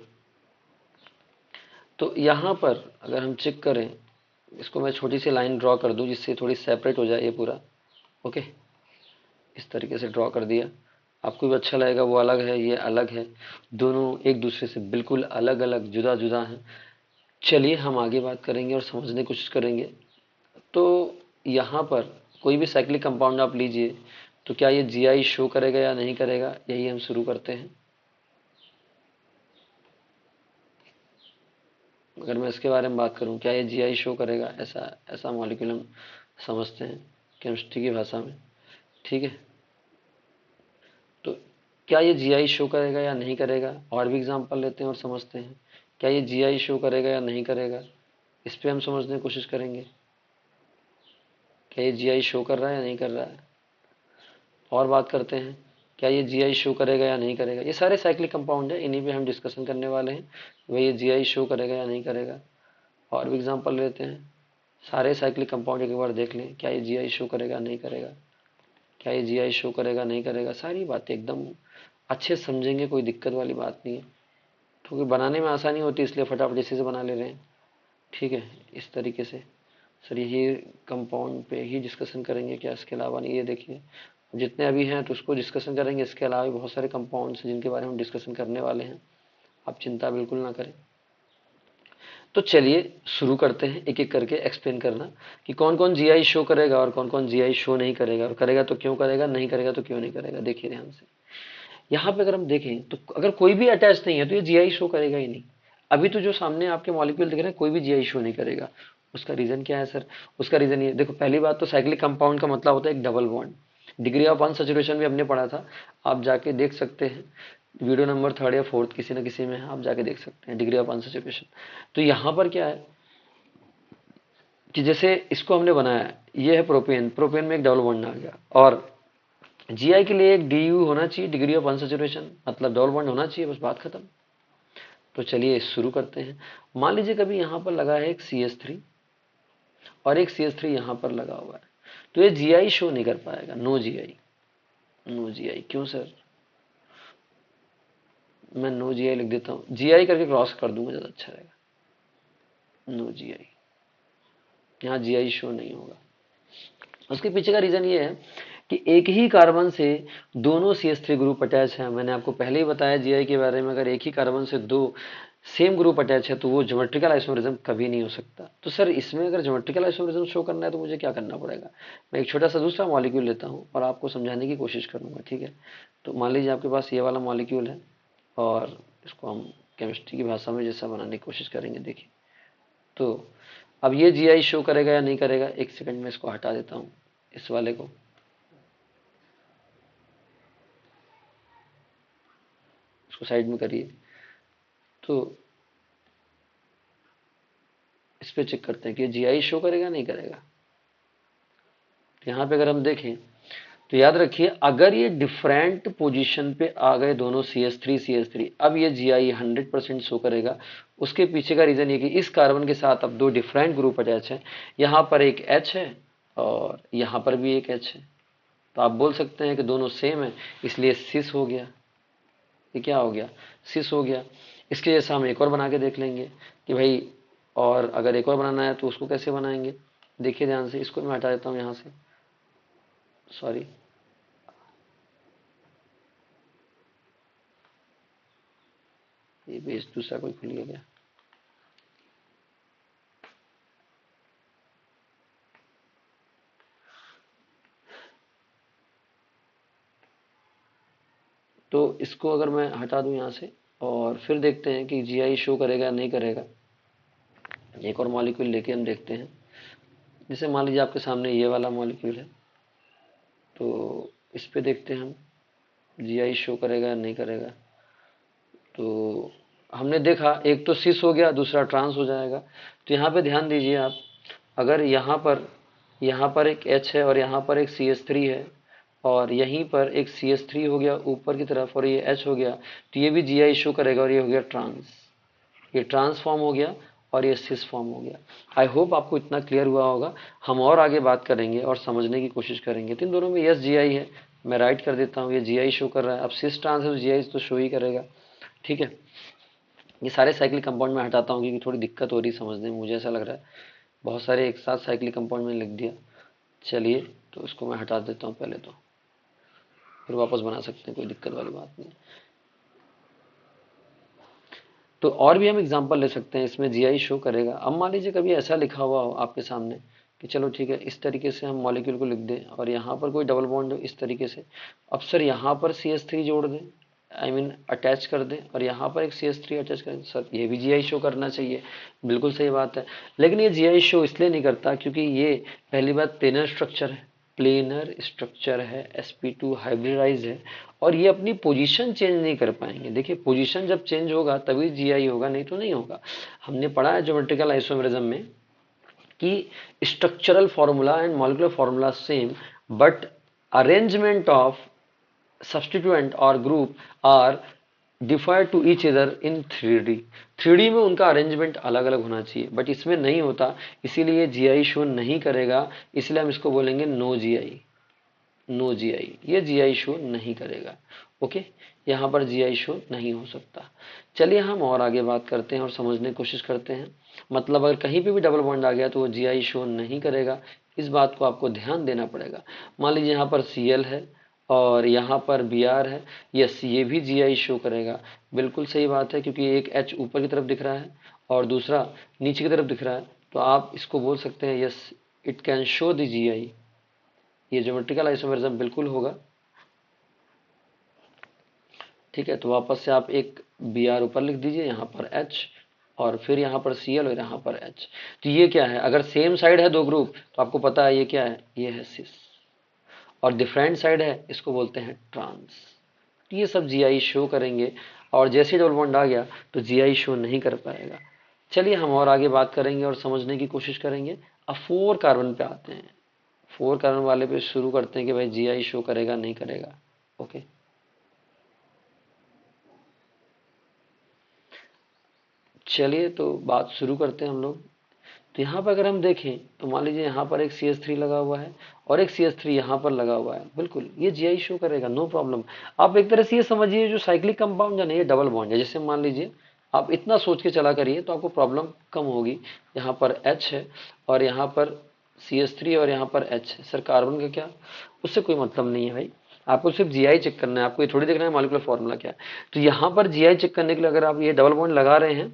तो यहाँ पर अगर हम चेक करें, इसको मैं छोटी सी लाइन ड्रॉ कर दूं जिससे थोड़ी सेपरेट हो जाए ये पूरा, ओके। इस तरीके से ड्रॉ कर दिया, आपको भी अच्छा लगेगा। वो अलग है, ये अलग है, दोनों एक दूसरे से बिल्कुल अलग अलग जुदा जुदा हैं। चलिए हम आगे बात करेंगे और समझने की कोशिश करेंगे। तो यहाँ पर कोई भी साइक्लिक कंपाउंड आप लीजिए, तो क्या ये जीआई शो करेगा या नहीं करेगा, यही हम शुरू करते हैं। अगर मैं इसके बारे में बात करूं, क्या ये जीआई शो करेगा, ऐसा ऐसा मॉलिक्यूल हम समझते हैं केमिस्ट्री की भाषा में, ठीक है। तो क्या ये जीआई शो करेगा या नहीं करेगा, और भी एग्जांपल लेते हैं और समझते हैं। क्या ये जीआई शो करेगा या नहीं करेगा, इस पे हम समझने की कोशिश करेंगे। क्या ये जीआई शो कर रहा है या नहीं कर रहा है, और बात करते हैं क्या ये जीआई शो करेगा या नहीं करेगा। ये सारे साइक्लिक कंपाउंड है, इन्हीं पे हम डिस्कशन करने वाले हैं, वही ये जीआई शो करेगा या नहीं करेगा। और भी एग्जांपल लेते हैं, सारे साइक्लिक कंपाउंड एक बार देख लें, क्या ये जीआई शो करेगा नहीं करेगा, क्या ये जीआई शो करेगा नहीं करेगा। सारी बातें एकदम अच्छे से समझेंगे, कोई दिक्कत वाली बात नहीं है, क्योंकि बनाने में आसानी होती है इसलिए फटाफट इसी से बना ले रहे हैं, ठीक है। इस तरीके से सर यही कंपाउंड पे ही डिस्कशन करेंगे, क्या इसके अलावा नहीं। ये देखिए जितने अभी हैं तो उसको डिस्कशन करेंगे, इसके अलावा भी बहुत सारे कंपाउंड्स हैं जिनके बारे में डिस्कशन करने वाले हैं, आप चिंता बिल्कुल ना करें। तो चलिए शुरू करते हैं एक एक करके एक्सप्लेन करना कि कौन कौन जीआई शो करेगा और कौन कौन जीआई शो नहीं करेगा, और करेगा तो क्यों करेगा, नहीं करेगा तो क्यों नहीं करेगा। देखिए ध्यान से, यहाँ पे अगर हम देखें तो अगर कोई भी अटैच नहीं है तो ये जीआई शो करेगा ही नहीं। अभी तो जो सामने आपके मॉलिक्यूल दिख रहे हैं कोई भी जीआई शो नहीं करेगा। उसका रीजन क्या है सर? उसका रीजन ये देखो, पहली बात तो साइक्लिक कंपाउंड का मतलब होता है एक double bond. Degree of unsaturation भी हमने पढ़ा था, आप जाके देख सकते हैं, वीडियो नंबर 3rd या 4th किसी न किसी में है, आप जाके देख सकते हैं डिग्री ऑफ अनसैचुरेशन। तो यहाँ पर क्या है कि जैसे इसको हमने बनाया, ये है प्रोपेन, प्रोपेन में एक डबल बॉन्ड आ गया, और जीआई के लिए एक डीयू होना चाहिए, डिग्री ऑफ अनसैचुरेशन, मतलब डबल बॉन्ड होना चाहिए, बस बात खत्म। तो चलिए शुरू करते हैं। मान लीजिए कभी यहाँ पर लगा है एक CH3 और एक CH3 यहाँ पर लगा हुआ है, तो ये जीआई शो नहीं कर पाएगा, नो जीआई। नो जीआई क्यों सर? मैं नो जीआई लिख देता हूँ, जीआई करके क्रॉस कर दूंगा, ज्यादा अच्छा रहेगा। नो जीआई, यहाँ जीआई शो नहीं होगा। उसके पीछे का रीजन ये है कि एक ही कार्बन से दोनों CH3 ग्रुप अटैच है। मैंने आपको पहले ही बताया जीआई के बारे में, अगर एक ही कार्बन से दो सेम ग्रुप अटैच है तो वो ज्योमेट्रिकल आइसोमरिज्म कभी नहीं हो सकता। तो सर इसमें अगर ज्योमेट्रिकल आइसोमरिज्म शो करना है तो मुझे क्या करना पड़ेगा? मैं एक छोटा सा दूसरा मॉलिक्यूल लेता हूँ और आपको समझाने की कोशिश करूंगा, ठीक है? तो मान लीजिए आपके पास ये वाला मॉलिक्यूल है और इसको हम केमिस्ट्री की भाषा में जैसा बनाने की कोशिश करेंगे। देखिए, तो अब ये जीआई शो करेगा या नहीं करेगा, एक सेकंड में इसको हटा देता हूँ, इस वाले को, इसको साइड में करिए। तो इस पे चेक करते हैं कि जीआई शो करेगा नहीं करेगा। यहाँ पे अगर हम देखें तो याद रखिए, अगर ये डिफरेंट पोजीशन पे आ गए दोनों CH3 अब ये जीआई 100% शो करेगा। उसके पीछे का रीजन ये कि इस कार्बन के साथ अब दो डिफरेंट ग्रुप अटैच है, यहाँ पर एक H है और यहाँ पर भी एक H है, तो आप बोल सकते हैं कि दोनों सेम है, इसलिए सिस हो गया। ये क्या हो गया? सिस हो गया। इसके जैसा हम एक और बना के देख लेंगे कि भाई, और अगर एक और बनाना है तो उसको कैसे बनाएंगे। देखिए ध्यान से, इसको मैं हटा देता हूँ यहाँ से, सॉरी, ये पेज दूसरा कोई खुल गया क्या? तो इसको अगर मैं हटा दूं यहाँ से और फिर देखते हैं कि जीआई शो करेगा या नहीं करेगा। एक और मॉलिक्यूल लेके हम देखते हैं। जैसे मान लीजिए आपके सामने ये वाला मॉलिक्यूल है, तो इस पे देखते हैं हम जीआई शो करेगा या नहीं करेगा। तो हमने देखा एक तो सिस हो गया, दूसरा ट्रांस हो जाएगा। तो यहाँ पे ध्यान दीजिए आप, अगर यहाँ पर एक H है और यहाँ पर एक CH3 है और यहीं पर एक CH3 हो गया ऊपर की तरफ और ये H हो गया, तो ये भी जीआई शो करेगा और ये हो गया ट्रांस, ये ट्रांसफॉर्म हो गया और ये सिस फॉर्म हो गया। आई होप आपको इतना क्लियर हुआ होगा। हम और आगे बात करेंगे और समझने की कोशिश करेंगे। तो इन दोनों में यस जीआई है, मैं राइट कर देता हूँ, ये जीआई शो कर रहा है। अब सिस ट्रांस है तो जीआई तो शो ही करेगा, ठीक है। ये सारे साइक्लिक कंपाउंड में हटाता हूँ क्योंकि थोड़ी दिक्कत हो रही है समझने में, मुझे ऐसा लग रहा है बहुत सारे एक साथ साइक्लिक कंपाउंड में लिख दिया। चलिए, तो इसको मैं हटा देता हूँ पहले, तो फिर वापस बना सकते हैं, कोई दिक्कत वाली बात नहीं। तो और भी हम एग्जांपल ले सकते हैं, इसमें जीआई शो करेगा। अब मान लीजिए कभी ऐसा लिखा हुआ हो आपके सामने कि चलो ठीक है, इस तरीके से हम मॉलिक्यूल को लिख दें और यहाँ पर कोई डबल बॉन्ड हो इस तरीके से। अब सर यहाँ पर CH3 जोड़ दें, आई मीन अटैच कर दें, और यहाँ पर एक CH3 अटैच कर दें, सर ये भी जीआई शो करना चाहिए। बिल्कुल सही बात है, लेकिन ये जीआई शो इसलिए नहीं करता क्योंकि ये पहली बात प्लेनर स्ट्रक्चर है, प्लेनर स्ट्रक्चर है, sp2 हाइब्रिडाइज है, और ये अपनी पोजीशन चेंज नहीं कर पाएंगे। देखिए पोजीशन जब चेंज होगा तभी जीआई होगा, नहीं तो नहीं होगा। हमने पढ़ा है ज्योमेट्रिकल आइसोमेरिज्म में कि structural formula and molecular formula same, but arrangement of substituent और group are differ to each other in 3D। 3D में उनका अरेंजमेंट अलग अलग होना चाहिए, बट इसमें नहीं होता, इसीलिए जीआई शो नहीं करेगा। इसलिए हम इसको बोलेंगे नो जीआई। नो जीआई, ये जीआई शो नहीं करेगा। ओके, यहाँ पर जीआई शो नहीं हो सकता। चलिए हम और आगे बात करते हैं और समझने की कोशिश करते हैं। मतलब अगर कहीं पे भी डबल बॉन्ड आ गया तो वो जीआई शो नहीं करेगा, इस बात को आपको ध्यान देना पड़ेगा। मान लीजिए यहाँ पर Cl है और यहाँ पर Br है, यस ये भी जीआई शो करेगा। बिल्कुल सही बात है, क्योंकि एक H ऊपर की तरफ दिख रहा है और दूसरा नीचे की तरफ दिख रहा है, तो आप इसको बोल सकते हैं yes it can show the GI। ये ज्योमेट्रिकल आइसोमेरिज्म बिल्कुल होगा। ठीक है, तो वापस से आप एक Br ऊपर लिख दीजिए, यहाँ पर H और फिर यहाँ पर Cl और यहाँ पर H। तो ये क्या है, अगर सेम साइड है दो ग्रुप तो आपको पता है ये क्या है, ये है सिस। और डिफरेंट साइड है, इसको बोलते हैं ट्रांस। तो ये सब GI शो करेंगे, और जैसे डबल बॉन्ड आ गया तो GI शो नहीं कर पाएगा। चलिए हम और आगे बात करेंगे और समझने की कोशिश करेंगे। अब 4 कार्बन पे आते हैं। 4 कार्बन वाले पे शुरू करते हैं कि भाई GI शो करेगा नहीं करेगा। ओके, चलिए तो बात शुरू करते हैं हम लोग। तो यहाँ पर अगर हम देखें तो मान लीजिए यहाँ पर एक CH3 लगा हुआ है और एक CH3 यहाँ पर लगा हुआ है, बिल्कुल ये GI शो करेगा, नो प्रॉब्लम। आप एक तरह से ये समझिए जो साइक्लिक कंपाउंड है ना, ये डबल बॉन्ड है। जैसे मान लीजिए आप इतना सोच के चला करिए तो आपको प्रॉब्लम कम होगी। यहाँ पर H है और यहाँ पर CH3 और यहाँ पर H है। सर कार्बन का क्या, उससे कोई मतलब नहीं है भाई, आपको सिर्फ GI चेक करना है, आपको ये थोड़ी देखना है मॉलिक्यूलर फॉर्मूला क्या है। तो यहाँ पर GI चेक करने के लिए अगर आप ये डबल बॉन्ड लगा रहे हैं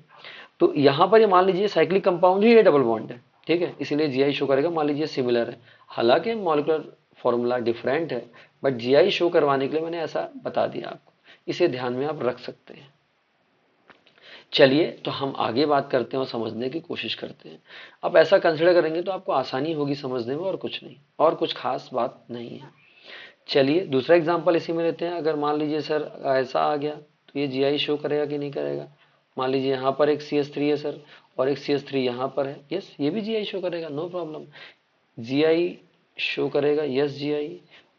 तो यहाँ पर ये मान लीजिए साइक्लिक कंपाउंड ही ये डबल बॉन्ड है, ठीक है, इसलिए GI शो करेगा। मान लीजिए सिमिलर है, हालांकि मॉलिक्यूलर फॉर्मूला डिफरेंट है, बट GI शो करवाने के लिए मैंने ऐसा बता दिया आपको, इसे ध्यान में आप रख सकते हैं। चलिए तो हम आगे बात करते हैं और समझने की कोशिश करते हैं। अब ऐसा कंसिडर करेंगे तो आपको आसानी होगी समझने में, और कुछ नहीं, और कुछ खास बात नहीं है। चलिए दूसरा एग्जांपल इसी में लेते हैं। अगर मान लीजिए सर ऐसा आ गया तो ये GI शो करेगा कि नहीं करेगा। मान लीजिए यहाँ पर एक CH3 है सर और एक CH3 यहाँ पर है, यस ये भी GI शो करेगा, नो प्रॉब्लम। GI शो करेगा, यस GI,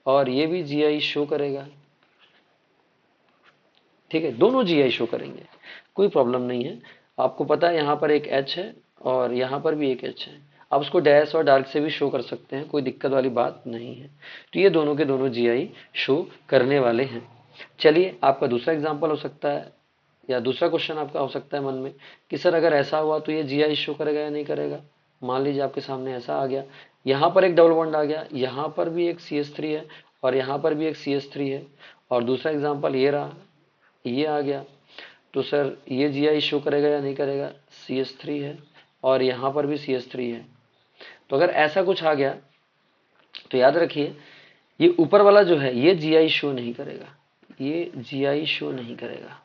और ये भी GI शो करेगा। ठीक है, दोनों GI शो करेंगे, कोई प्रॉब्लम नहीं है। आपको पता है यहाँ पर एक H है और यहाँ पर भी एक H है, आप उसको डैश और डार्क से भी शो कर सकते हैं, कोई दिक्कत वाली बात नहीं है। तो ये दोनों के दोनों GI शो करने वाले हैं। चलिए आपका दूसरा एग्जाम्पल हो सकता है, या दूसरा क्वेश्चन आपका हो सकता है मन में कि सर अगर ऐसा हुआ तो ये GI शो करेगा या नहीं करेगा। मान लीजिए आपके सामने ऐसा आ गया, यहाँ पर एक डबल बॉन्ड आ गया, यहाँ पर भी एक CH3 है और यहाँ पर भी एक CH3 है, और दूसरा एग्जाम्पल ये रहा, ये आ गया। तो सर ये GI शो करेगा या नहीं करेगा, CH3 है और यहाँ पर भी CH3 है। तो अगर ऐसा कुछ आ गया तो याद रखिए ये ऊपर वाला जो है ये GI शो नहीं करेगा, ये GI शो नहीं करेगा।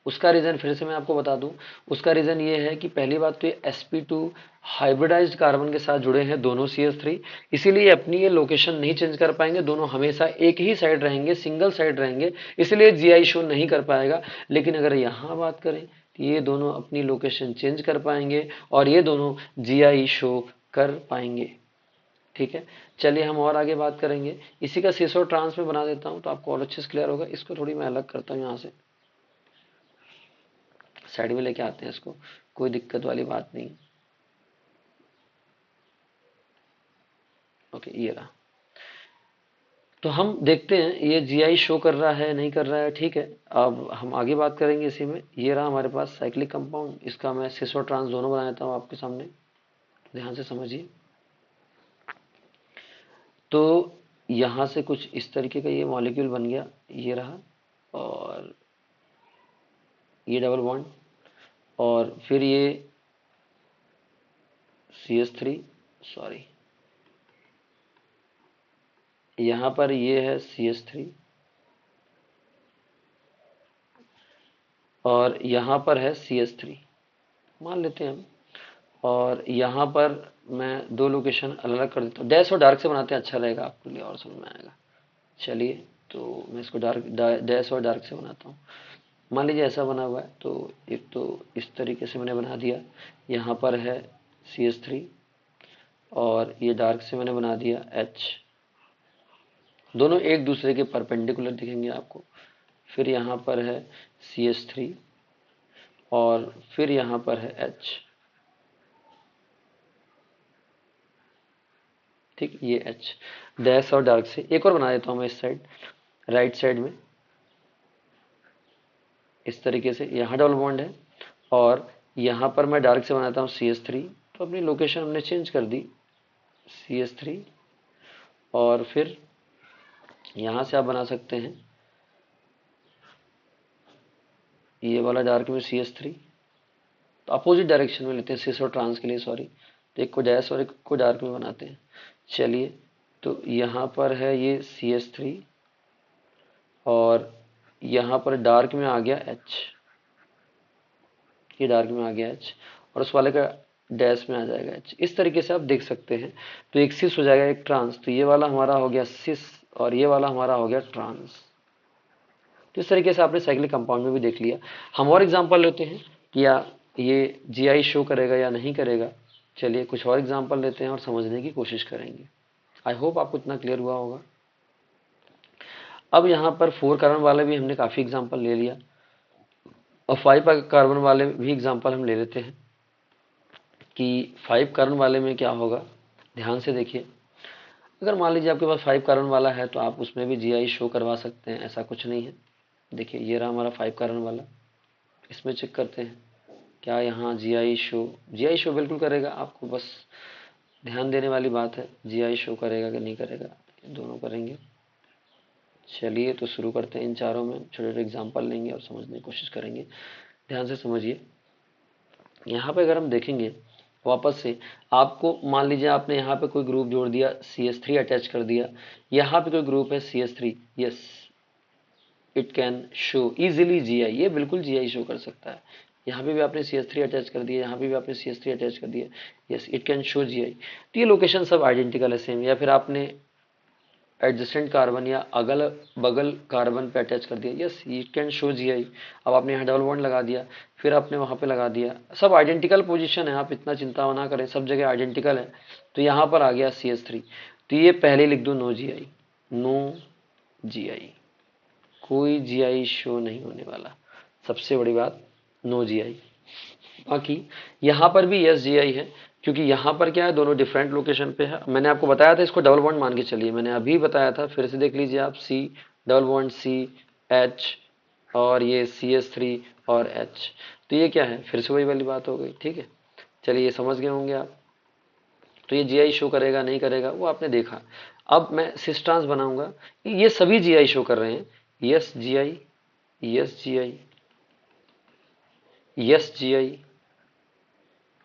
उसका रीजन फिर से मैं आपको बता दूं, उसका रीजन ये है कि पहली बात तो ये sp2 हाइब्रिडाइज्ड कार्बन के साथ जुड़े हैं दोनों CH3, इसीलिए अपनी ये लोकेशन नहीं चेंज कर पाएंगे, दोनों हमेशा एक ही साइड रहेंगे, सिंगल साइड रहेंगे, इसलिए GI शो नहीं कर पाएगा। लेकिन अगर यहाँ बात करें तो ये दोनों अपनी लोकेशन चेंज कर पाएंगे और ये दोनों GI शो कर पाएंगे। ठीक है, चलिए हम और आगे बात करेंगे। इसी का सिस और ट्रांस में बना देता हूँ तो आपको और अच्छे से क्लियर होगा। इसको थोड़ी मैं अलग करता हूँ, यहाँ से साइड में लेके आते हैं इसको, कोई दिक्कत वाली बात नहीं। ओके, ये रहा। तो हम देखते हैं ये GI शो कर रहा है नहीं कर रहा है, ठीक है। अब हम आगे बात करेंगे इसी में। ये रहा हमारे पास साइक्लिक कंपाउंड, इसका मैं सिस और ट्रांस दोनों बना देता हूँ आपके सामने, ध्यान से समझिए। तो यहाँ से कुछ इस तरीके का ये मॉलिक्यूल बन गया, ये रहा, और ये डबल बॉन्ड, और फिर ये CH3, सॉरी यहाँ पर ये है CH3 और यहाँ पर है CH3 मान लेते हैं हम, और यहाँ पर मैं दो लोकेशन अलग अलग कर देता हूँ, डैश और डार्क से बनाते हैं, अच्छा रहेगा आपके लिए और समझ में आएगा। चलिए तो मैं इसको डैश और डार्क से बनाता हूँ। मान लीजिए ऐसा बना हुआ है, तो एक तो इस तरीके से मैंने बना दिया, यहाँ पर है CH3 और ये डार्क से मैंने बना दिया H, दोनों एक दूसरे के परपेंडिकुलर दिखेंगे आपको। फिर यहाँ पर है CH3 और फिर यहाँ पर है H, ठीक, ये H डैश और डार्क से। एक और बना देता हूँ मैं इस साइड, राइट साइड में, इस तरीके से यहाँ डबल बॉन्ड है और यहाँ पर मैं डार्क से बनाता हूँ CH3। तो अपनी लोकेशन हमने चेंज कर दी, CH3, और फिर यहाँ से आप बना सकते हैं ये वाला डार्क में CH3 तो अपोजिट डायरेक्शन में लेते हैं सिस और ट्रांस के लिए, सॉरी, तो एक को डैश और एक को डार्क में बनाते हैं। चलिए, तो यहाँ पर है ये CH3 और यहाँ पर डार्क में आ गया H, ये डार्क में आ गया H और उस वाले का डैश में आ जाएगा H। इस तरीके से आप देख सकते हैं। तो एक सिस हो जाएगा एक ट्रांस, तो ये वाला हमारा हो गया सिस और ये वाला हमारा हो गया ट्रांस। तो इस तरीके से आपने साइक्लिक कंपाउंड में भी देख लिया। हम और एग्जांपल लेते हैं कि या ये जीआई शो करेगा या नहीं करेगा। चलिए कुछ और एग्जांपल लेते हैं और समझने की कोशिश करेंगे। आई होप आपको इतना क्लियर हुआ होगा। अब यहाँ पर 4 कार्बन वाले भी हमने काफ़ी एग्जाम्पल ले लिया और 5 कार्बन वाले भी एग्जाम्पल हम ले लेते हैं कि 5 कार्बन वाले में क्या होगा। ध्यान से देखिए, अगर मान लीजिए आपके पास 5 कार्बन वाला है तो आप उसमें भी जीआई शो करवा सकते हैं, ऐसा कुछ नहीं है। देखिए ये रहा हमारा 5 कार्बन वाला, इसमें चेक करते हैं क्या यहाँ जीआई शो बिल्कुल करेगा। आपको बस ध्यान देने वाली बात है, जीआई शो करेगा कि नहीं करेगा, दोनों करेंगे। चलिए तो शुरू करते हैं। इन चारों में छोटे छोटे एग्जाम्पल लेंगे और समझने की कोशिश करेंगे। ध्यान से समझिए, यहाँ पे अगर हम देखेंगे वापस से, आपको मान लीजिए आपने यहाँ पे कोई ग्रुप जोड़ दिया, CH3 अटैच कर दिया, यहाँ पे कोई ग्रुप है CH3, yes it can show easily GI, ये बिल्कुल GI शो कर सकता है। यहाँ पे भी आपने CH3 अटैच कर दिया, यहाँ पे भी आपने CH3 अटैच कर दिया, yes it can show GI। तो ये लोकेशन सब आइडेंटिकल है, सेम। या फिर आपने एडजेसेंट कार्बन या अगल बगल कार्बन पे अटैच कर दिया, yes it can show GI। अब आपने यहाँ डबल बॉन्ड लगा दिया, फिर आपने वहाँ पे लगा दिया, सब आइडेंटिकल पोजीशन है, आप इतना चिंता ना करें, सब जगह आइडेंटिकल है। तो यहाँ पर आ गया CH3, तो ये पहले लिख दो नो GI, नो GI, कोई GI शो नहीं होने वाला। सबसे बड़ी बात, नो GI। बाकी यहाँ पर भी यस GI है, क्योंकि यहाँ पर क्या है, दोनों डिफरेंट लोकेशन पे है। मैंने आपको बताया था इसको डबल बॉन्ड मान के चलिए, मैंने अभी बताया था, फिर से देख लीजिए आप, C double bond C H और ये CH3 और H। तो ये क्या है, फिर से वही वाली बात हो गई, ठीक है। चलिए ये समझ गए होंगे आप। तो ये GI शो करेगा नहीं करेगा वो आपने देखा। अब मैं सिस ट्रांस बनाऊंगा, ये सभी GI शो कर रहे हैं, yes GI, yes GI, yes GI,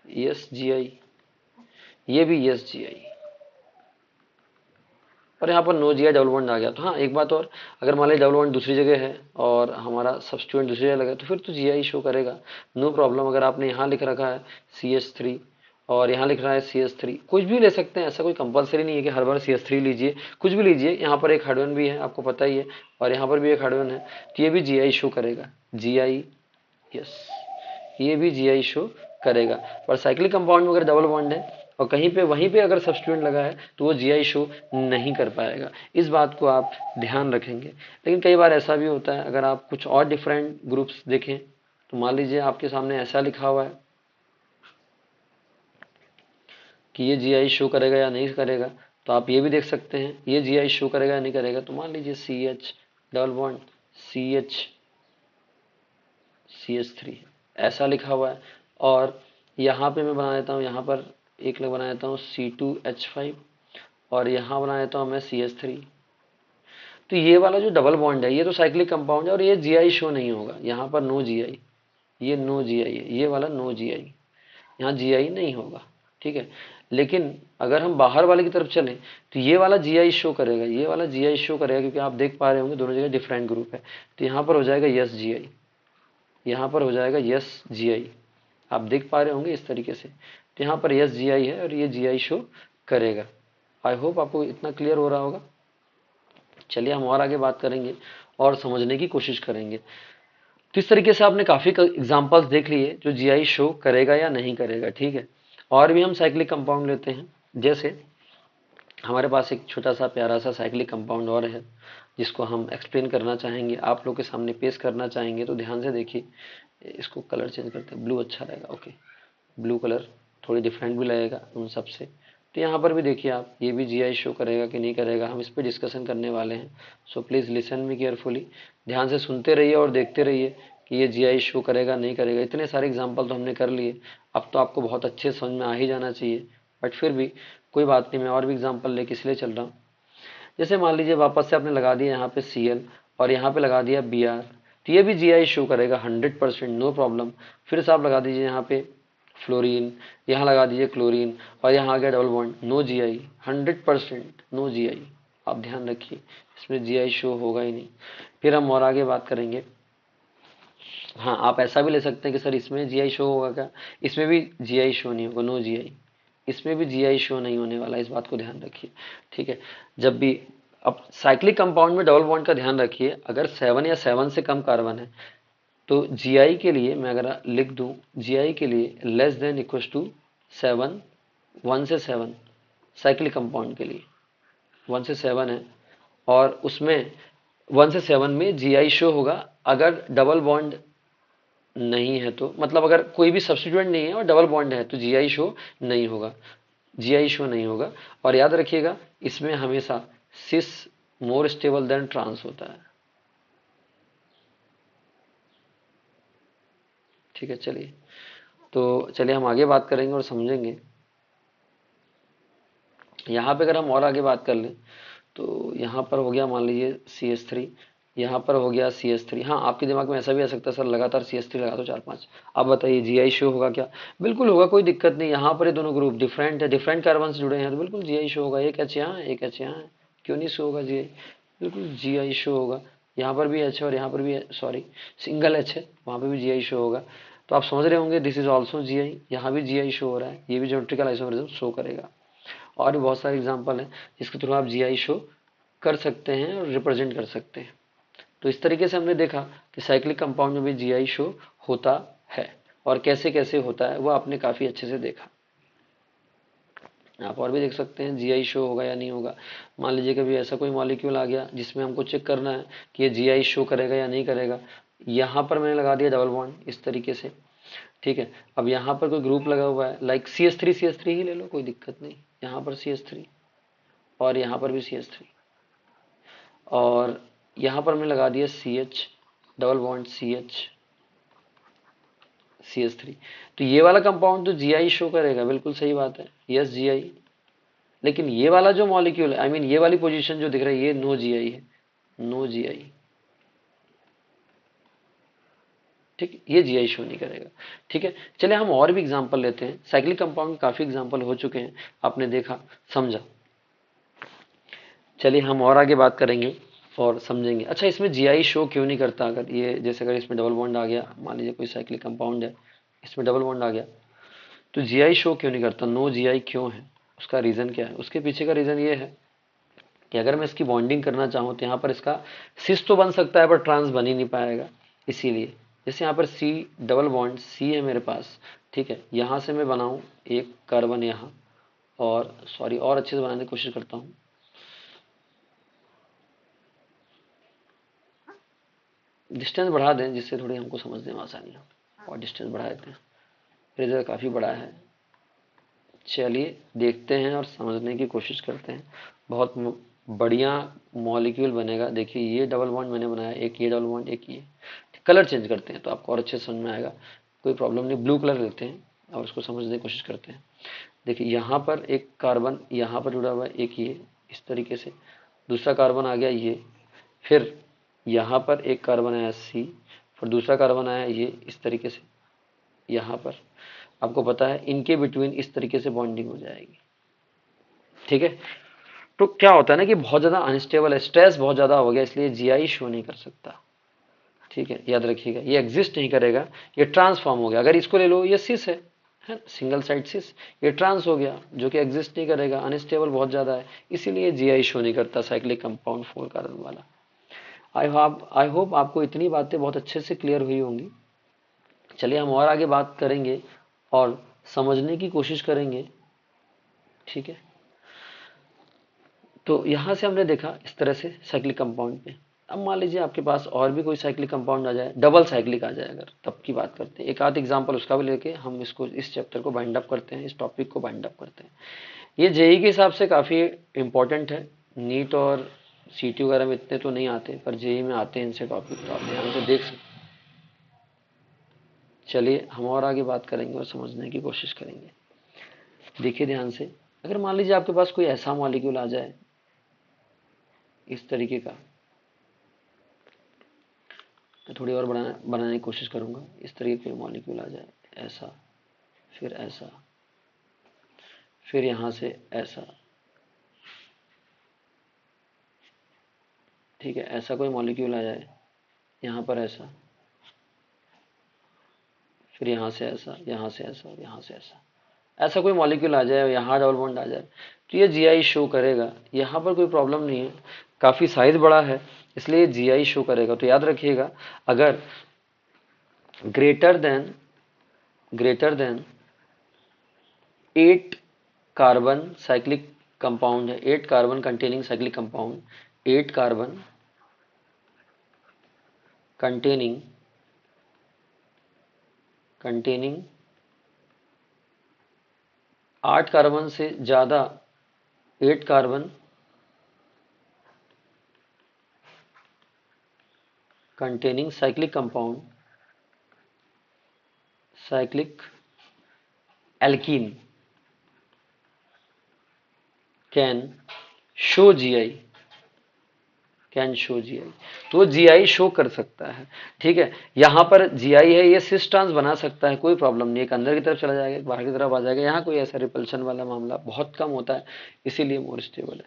yes GI, ये भी यस GI, और यहाँ पर नो GI डबल बॉन्ड आ गया। तो हाँ एक बात और, अगर मान लीजिए डबल बॉन्ड दूसरी जगह है और हमारा सब्स्टिट्यूएंट दूसरी जगह लगा तो फिर तो GI शो करेगा, नो प्रॉब्लम। अगर आपने यहाँ लिख रखा है CH3 और यहाँ लिख रहा है CH3, कुछ भी ले सकते हैं, ऐसा कोई कंपलसरी नहीं है कि हर बार CH3 लीजिए, कुछ भी लीजिए। यहाँ पर एक हाइड्रोजन भी है, आपको पता ही है, और यहाँ पर भी एक हाइड्रोजन है, तो ये भी GI शो करेगा, GI, यस ये भी GI शो करेगा। और साइक्लिक कंपाउंड में अगर डबल बॉन्ड है और कहीं पे वहीं पे अगर सब्स्टिट्यूएंट लगा है तो वो GI शो नहीं कर पाएगा। इस बात को आप ध्यान रखेंगे। लेकिन कई बार ऐसा भी होता है, अगर आप कुछ और डिफरेंट ग्रुप्स देखें तो मान लीजिए आपके सामने ऐसा लिखा हुआ है कि ये GI शो करेगा या नहीं करेगा, तो आप ये भी देख सकते हैं ये GI शो करेगा या नहीं करेगा। तो मान लीजिए CH double bond CH CH3 ऐसा लिखा हुआ है, और यहाँ पे मैं बना देता हूँ, यहाँ पर एक बना देता हूँ C2H5 और यहाँ बना देता हूँ मैं CH3। तो ये वाला जो डबल बॉन्ड है ये तो साइक्लिक कंपाउंड है और ये GI शो नहीं होगा, यहाँ पर नो GI, ये नो GI है, ये वाला नो GI, यहाँ GI नहीं होगा, ठीक है। लेकिन अगर हम बाहर वाले की तरफ चलें तो ये वाला GI शो करेगा, ये वाला GI शो करेगा, क्योंकि आप देख पा रहे होंगे दोनों जगह डिफरेंट ग्रुप है। तो यहाँ पर हो जाएगा यस GI, यहाँ पर हो जाएगा यस GI, आप देख पा रहे होंगे इस तरीके से। तो यहाँ पर यस GI है और ये GI शो करेगा। आई होप आपको इतना क्लियर हो रहा होगा। चलिए हम और आगे बात करेंगे और समझने की कोशिश करेंगे। तो इस तरीके से आपने काफ़ी एग्जाम्पल्स देख लिए जो GI शो करेगा या नहीं करेगा, ठीक है। और भी हम साइक्लिक कंपाउंड लेते हैं, जैसे हमारे पास एक छोटा सा प्यारा सा साइक्लिक कंपाउंड और है जिसको हम एक्सप्लेन करना चाहेंगे, आप लोग के सामने पेश करना चाहेंगे। तो ध्यान से देखिए, इसको कलर चेंज करते हैं, ब्लू अच्छा रहेगा, ओके। ब्लू कलर थोड़ी डिफरेंट भी लगेगा उन सब से। तो यहाँ पर भी देखिए आप, ये भी GI शो करेगा कि नहीं करेगा, हम इस पर डिस्कशन करने वाले हैं। So please listen me carefully, ध्यान से सुनते रहिए और देखते रहिए कि ये GI शो करेगा नहीं करेगा। इतने सारे एग्जाम्पल तो हमने कर लिए, अब तो आपको बहुत अच्छे समझ में आ ही जाना चाहिए, बट फिर भी कोई बात नहीं, मैं और भी एग्जाम्पल लेके इसलिए चल रहा हूँ। जैसे मान लीजिए वापस से आपने लगा दिया यहाँ पे Cl और यहाँ पे लगा दिया Br, तो ये भी जीआई शो करेगा 100%, नो प्रॉब्लम। फिर से आप लगा दीजिए यहाँ पे फ्लोरीन, यहाँ लगा दीजिए क्लोरीन, और यहाँ आ गया double bond, no GI, 100% no GI. आप ध्यान रखिए, इसमें जीआई शो होगा ही नहीं। फिर हम और आगे बात करेंगे। हाँ, आप ऐसा भी ले सकते हैं कि सर इसमें जीआई शो होगा क्या, इसमें भी जीआई शो नहीं होगा, नो जीआई, इसमें भी जीआई शो नहीं होने वाला, इस बात को ध्यान रखिए। ठीक है, जब भी अब साइक्लिक कंपाउंड में डबल बॉन्ड का ध्यान रखिए, अगर 7 या 7 से कम कार्बन है तो जीआई के लिए मैं अगर लिख दूं, जीआई के लिए लेस देन इक्वल टू 7, 1 से 7 साइक्लिक कंपाउंड के लिए 1 से 7 है, और उसमें 1 से 7 में जीआई शो होगा। अगर डबल बॉन्ड नहीं है तो, मतलब अगर कोई भी सब्स्टिट्यूएंट नहीं है और डबल बॉन्ड है तो जीआई शो नहीं होगा, जीआई शो नहीं होगा। और याद रखिएगा, इसमें हमेशा सिस मोर स्टेबल देन ट्रांस होता है। ठीक है, चलिए, तो चलिए हम आगे बात करेंगे और समझेंगे। यहाँ पे अगर हम और आगे बात कर लें तो यहाँ पर हो गया मान लीजिए CH3, यहाँ पर हो गया CH3। हाँ, आपके दिमाग में ऐसा भी आ सकता है सर लगातार CH3 लगा दो 4-5। आप बताइए जीआई शो होगा क्या? बिल्कुल होगा, कोई दिक्कत नहीं। यहाँ पर ये दोनों ग्रुप डिफरेंट है, डिफरेंट कार्बन से जुड़े हैं, तो बिल्कुल जीआई शो होगा। एक एच यहाँ है, एक एच यहाँ है, क्यों नहीं शो होगा जीआई? बिल्कुल जीआई शो होगा। यहाँ पर भी एच है और यहाँ पर भी, सॉरी सिंगल एच है, वहाँ पर भी जीआई शो होगा। तो आप समझ रहे होंगे दिस इज ऑल्सो जीआई, यहाँ भी जीआई शो हो रहा है, ये भी ज्योमेट्रिकल आइसोमरिज्म शो करेगा। और भी बहुत सारे एग्जाम्पल हैं जिसके थ्रू आप जीआई शो कर सकते हैं और रिप्रेजेंट कर सकते हैं। तो इस तरीके से हमने देखा कि साइक्लिक कंपाउंड में भी जीआई शो होता है, और कैसे कैसे होता है वो आपने काफी अच्छे से देखा। आप और भी देख सकते हैं जीआई शो होगा या नहीं होगा। मान लीजिए कभी ऐसा कोई मॉलिक्यूल आ गया जिसमें हमको चेक करना है कि ये जीआई शो करेगा या नहीं करेगा। यहाँ पर मैंने लगा दिया डबल बॉन्ड इस तरीके से। ठीक है, अब यहाँ पर कोई ग्रुप लगा हुआ है, लाइक CH3 ही ले लो, कोई दिक्कत नहीं। यहाँ पर CH3 और यहाँ पर भी CH3, और यहाँ पर मैंने लगा दिया CH डबल बॉन्ड CH3। तो ये वाला कंपाउंड तो जीआई शो करेगा, बिल्कुल सही बात है, यस जीआई। लेकिन ये वाला जो मॉलिक्यूल है, आई मीन ये वाली पोजीशन जो दिख रही है, ये नो जीआई है, नो जीआई। ठीक, ये जीआई शो नहीं करेगा। ठीक है, चलिए हम और भी एग्जांपल लेते हैं। साइक्लिक कंपाउंड काफी एग्जांपल हो चुके हैं, आपने देखा समझा। चलिए हम और आगे बात करेंगे और समझेंगे। अच्छा, इसमें जीआई शो क्यों नहीं करता? अगर ये जैसे अगर इसमें डबल बॉन्ड आ गया, मान लीजिए कोई साइक्लिक कंपाउंड है, इसमें डबल बॉन्ड आ गया, तो जीआई शो क्यों नहीं करता? नो जीआई क्यों है? उसका रीजन क्या है? उसके पीछे का रीजन ये है कि अगर मैं इसकी बॉन्डिंग करना चाहूँ तो यहाँ पर इसका सिस तो बन सकता है पर ट्रांस बन ही नहीं पाएगा। इसीलिए जैसे यहाँ पर सी डबल बॉन्ड सी है मेरे पास, ठीक है, यहाँ से मैं बनाऊँ एक कार्बन यहाँ, और सॉरी और अच्छे से बनाने की कोशिश करता हूँ। डिस्टेंस बढ़ा दें जिससे थोड़ी हमको समझने में आसानी हो, और डिस्टेंस बढ़ा देते हैं। फिर जगह काफ़ी बड़ा है। चलिए देखते हैं और समझने की कोशिश करते हैं। बहुत बढ़िया मॉलिक्यूल बनेगा। देखिए ये डबल बॉन्ड मैंने बनाया, एक ये डबल बॉन्ड, एक ये। कलर चेंज करते हैं तो आपको और अच्छे से समझ में आएगा, कोई प्रॉब्लम नहीं। ब्लू कलर लेते हैं और उसको समझने की कोशिश करते हैं। देखिए यहाँ पर एक कार्बन यहाँ पर जुड़ा हुआ है, एक ये इस तरीके से, दूसरा कार्बन आ गया ये, फिर यहाँ पर एक कार्बन आया C, फिर दूसरा कार्बन आया ये इस तरीके से। यहाँ पर आपको पता है इनके बिटवीन इस तरीके से बॉन्डिंग हो जाएगी। ठीक है, तो क्या होता है ना कि बहुत ज्यादा अनस्टेबल है, स्ट्रेस बहुत ज्यादा हो गया, इसलिए जीआई शो नहीं कर सकता। ठीक है, याद रखिएगा, ये एग्जिस्ट नहीं करेगा, ये ट्रांसफॉर्म हो गया। अगर इसको ले लो, ये सिस है सिंगल साइड सिस, ये ट्रांस हो गया जो कि एग्जिस्ट नहीं करेगा, अनस्टेबल बहुत ज्यादा है, इसीलिए जीआई शो नहीं करता साइक्लिक कंपाउंड 4 कार्बन वाला। आई होप आपको इतनी बातें बहुत अच्छे से क्लियर हुई होंगी। चलिए हम और आगे बात करेंगे और समझने की कोशिश करेंगे। ठीक है, तो यहां से हमने देखा इस तरह से साइक्लिक कंपाउंड पे। अब मान लीजिए आपके पास और भी कोई साइक्लिक कंपाउंड आ जाए, डबल साइक्लिक आ जाए, अगर तब की बात करते हैं। एक आध एग्जांपल उसका भी लेके हम इसको इस चैप्टर को बाइंड अप करते हैं, इस टॉपिक को बाइंड अप करते हैं। ये जेई के हिसाब से काफी इंपॉर्टेंट है। नीट और सीटी वगैरह में इतने तो नहीं आते, पर जेई में आते हैं इनसे टॉपिक, तो आप ध्यान से देख सकते। चलिए हम और आगे बात करेंगे और समझने की कोशिश करेंगे। देखिए ध्यान से, अगर मान लीजिए आपके पास कोई ऐसा मॉलिक्यूल आ जाए इस तरीके का, मैं थोड़ी और बनाने की कोशिश करूंगा। इस तरीके कोई मॉलिक्यूल आ जाए, ऐसा, फिर ऐसा, फिर यहां से ऐसा, ठीक है, ऐसा कोई मॉलिक्यूल आ जाए, यहां पर ऐसा, फिर यहां से ऐसा, यहां से ऐसा, यहां से ऐसा, ऐसा कोई मॉलिक्यूल आ जाए, यहाँ डबल बॉन्ड आ जाए, तो ये जीआई शो करेगा। यहाँ पर कोई प्रॉब्लम नहीं है, काफ़ी साइज बड़ा है, इसलिए जीआई शो करेगा। तो याद रखिएगा, अगर greater than 8 carbon cyclic compound है, 8 carbon containing cyclic compound, 8 carbon containing 8 carbon से ज़्यादा, 8 carbon containing cyclic compound, cyclic alkene can show GI, तो वो जीआई शो कर सकता है। ठीक है, यहां पर जीआई है, ये सिस ट्रांस बना सकता है, कोई प्रॉब्लम नहीं है। एक अंदर की तरफ चला जाएगा, एक बाहर की तरफ आ जाएगा, यहाँ कोई ऐसा रिपल्शन वाला मामला बहुत कम होता है, इसीलिए मोर स्टेबल है।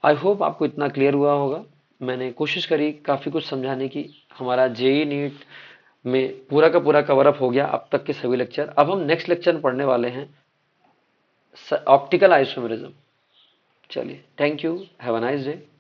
आई होप आपको इतना क्लियर हुआ होगा। मैंने कोशिश करी काफी कुछ समझाने की। हमारा जेई नीट में पूरा का पूरा कवर अप हो गया अब तक के सभी लेक्चर। अब हम नेक्स्ट लेक्चर पढ़ने वाले हैं ऑप्टिकल आइसोमेरिज्म। चलिए, thank you, have a nice day.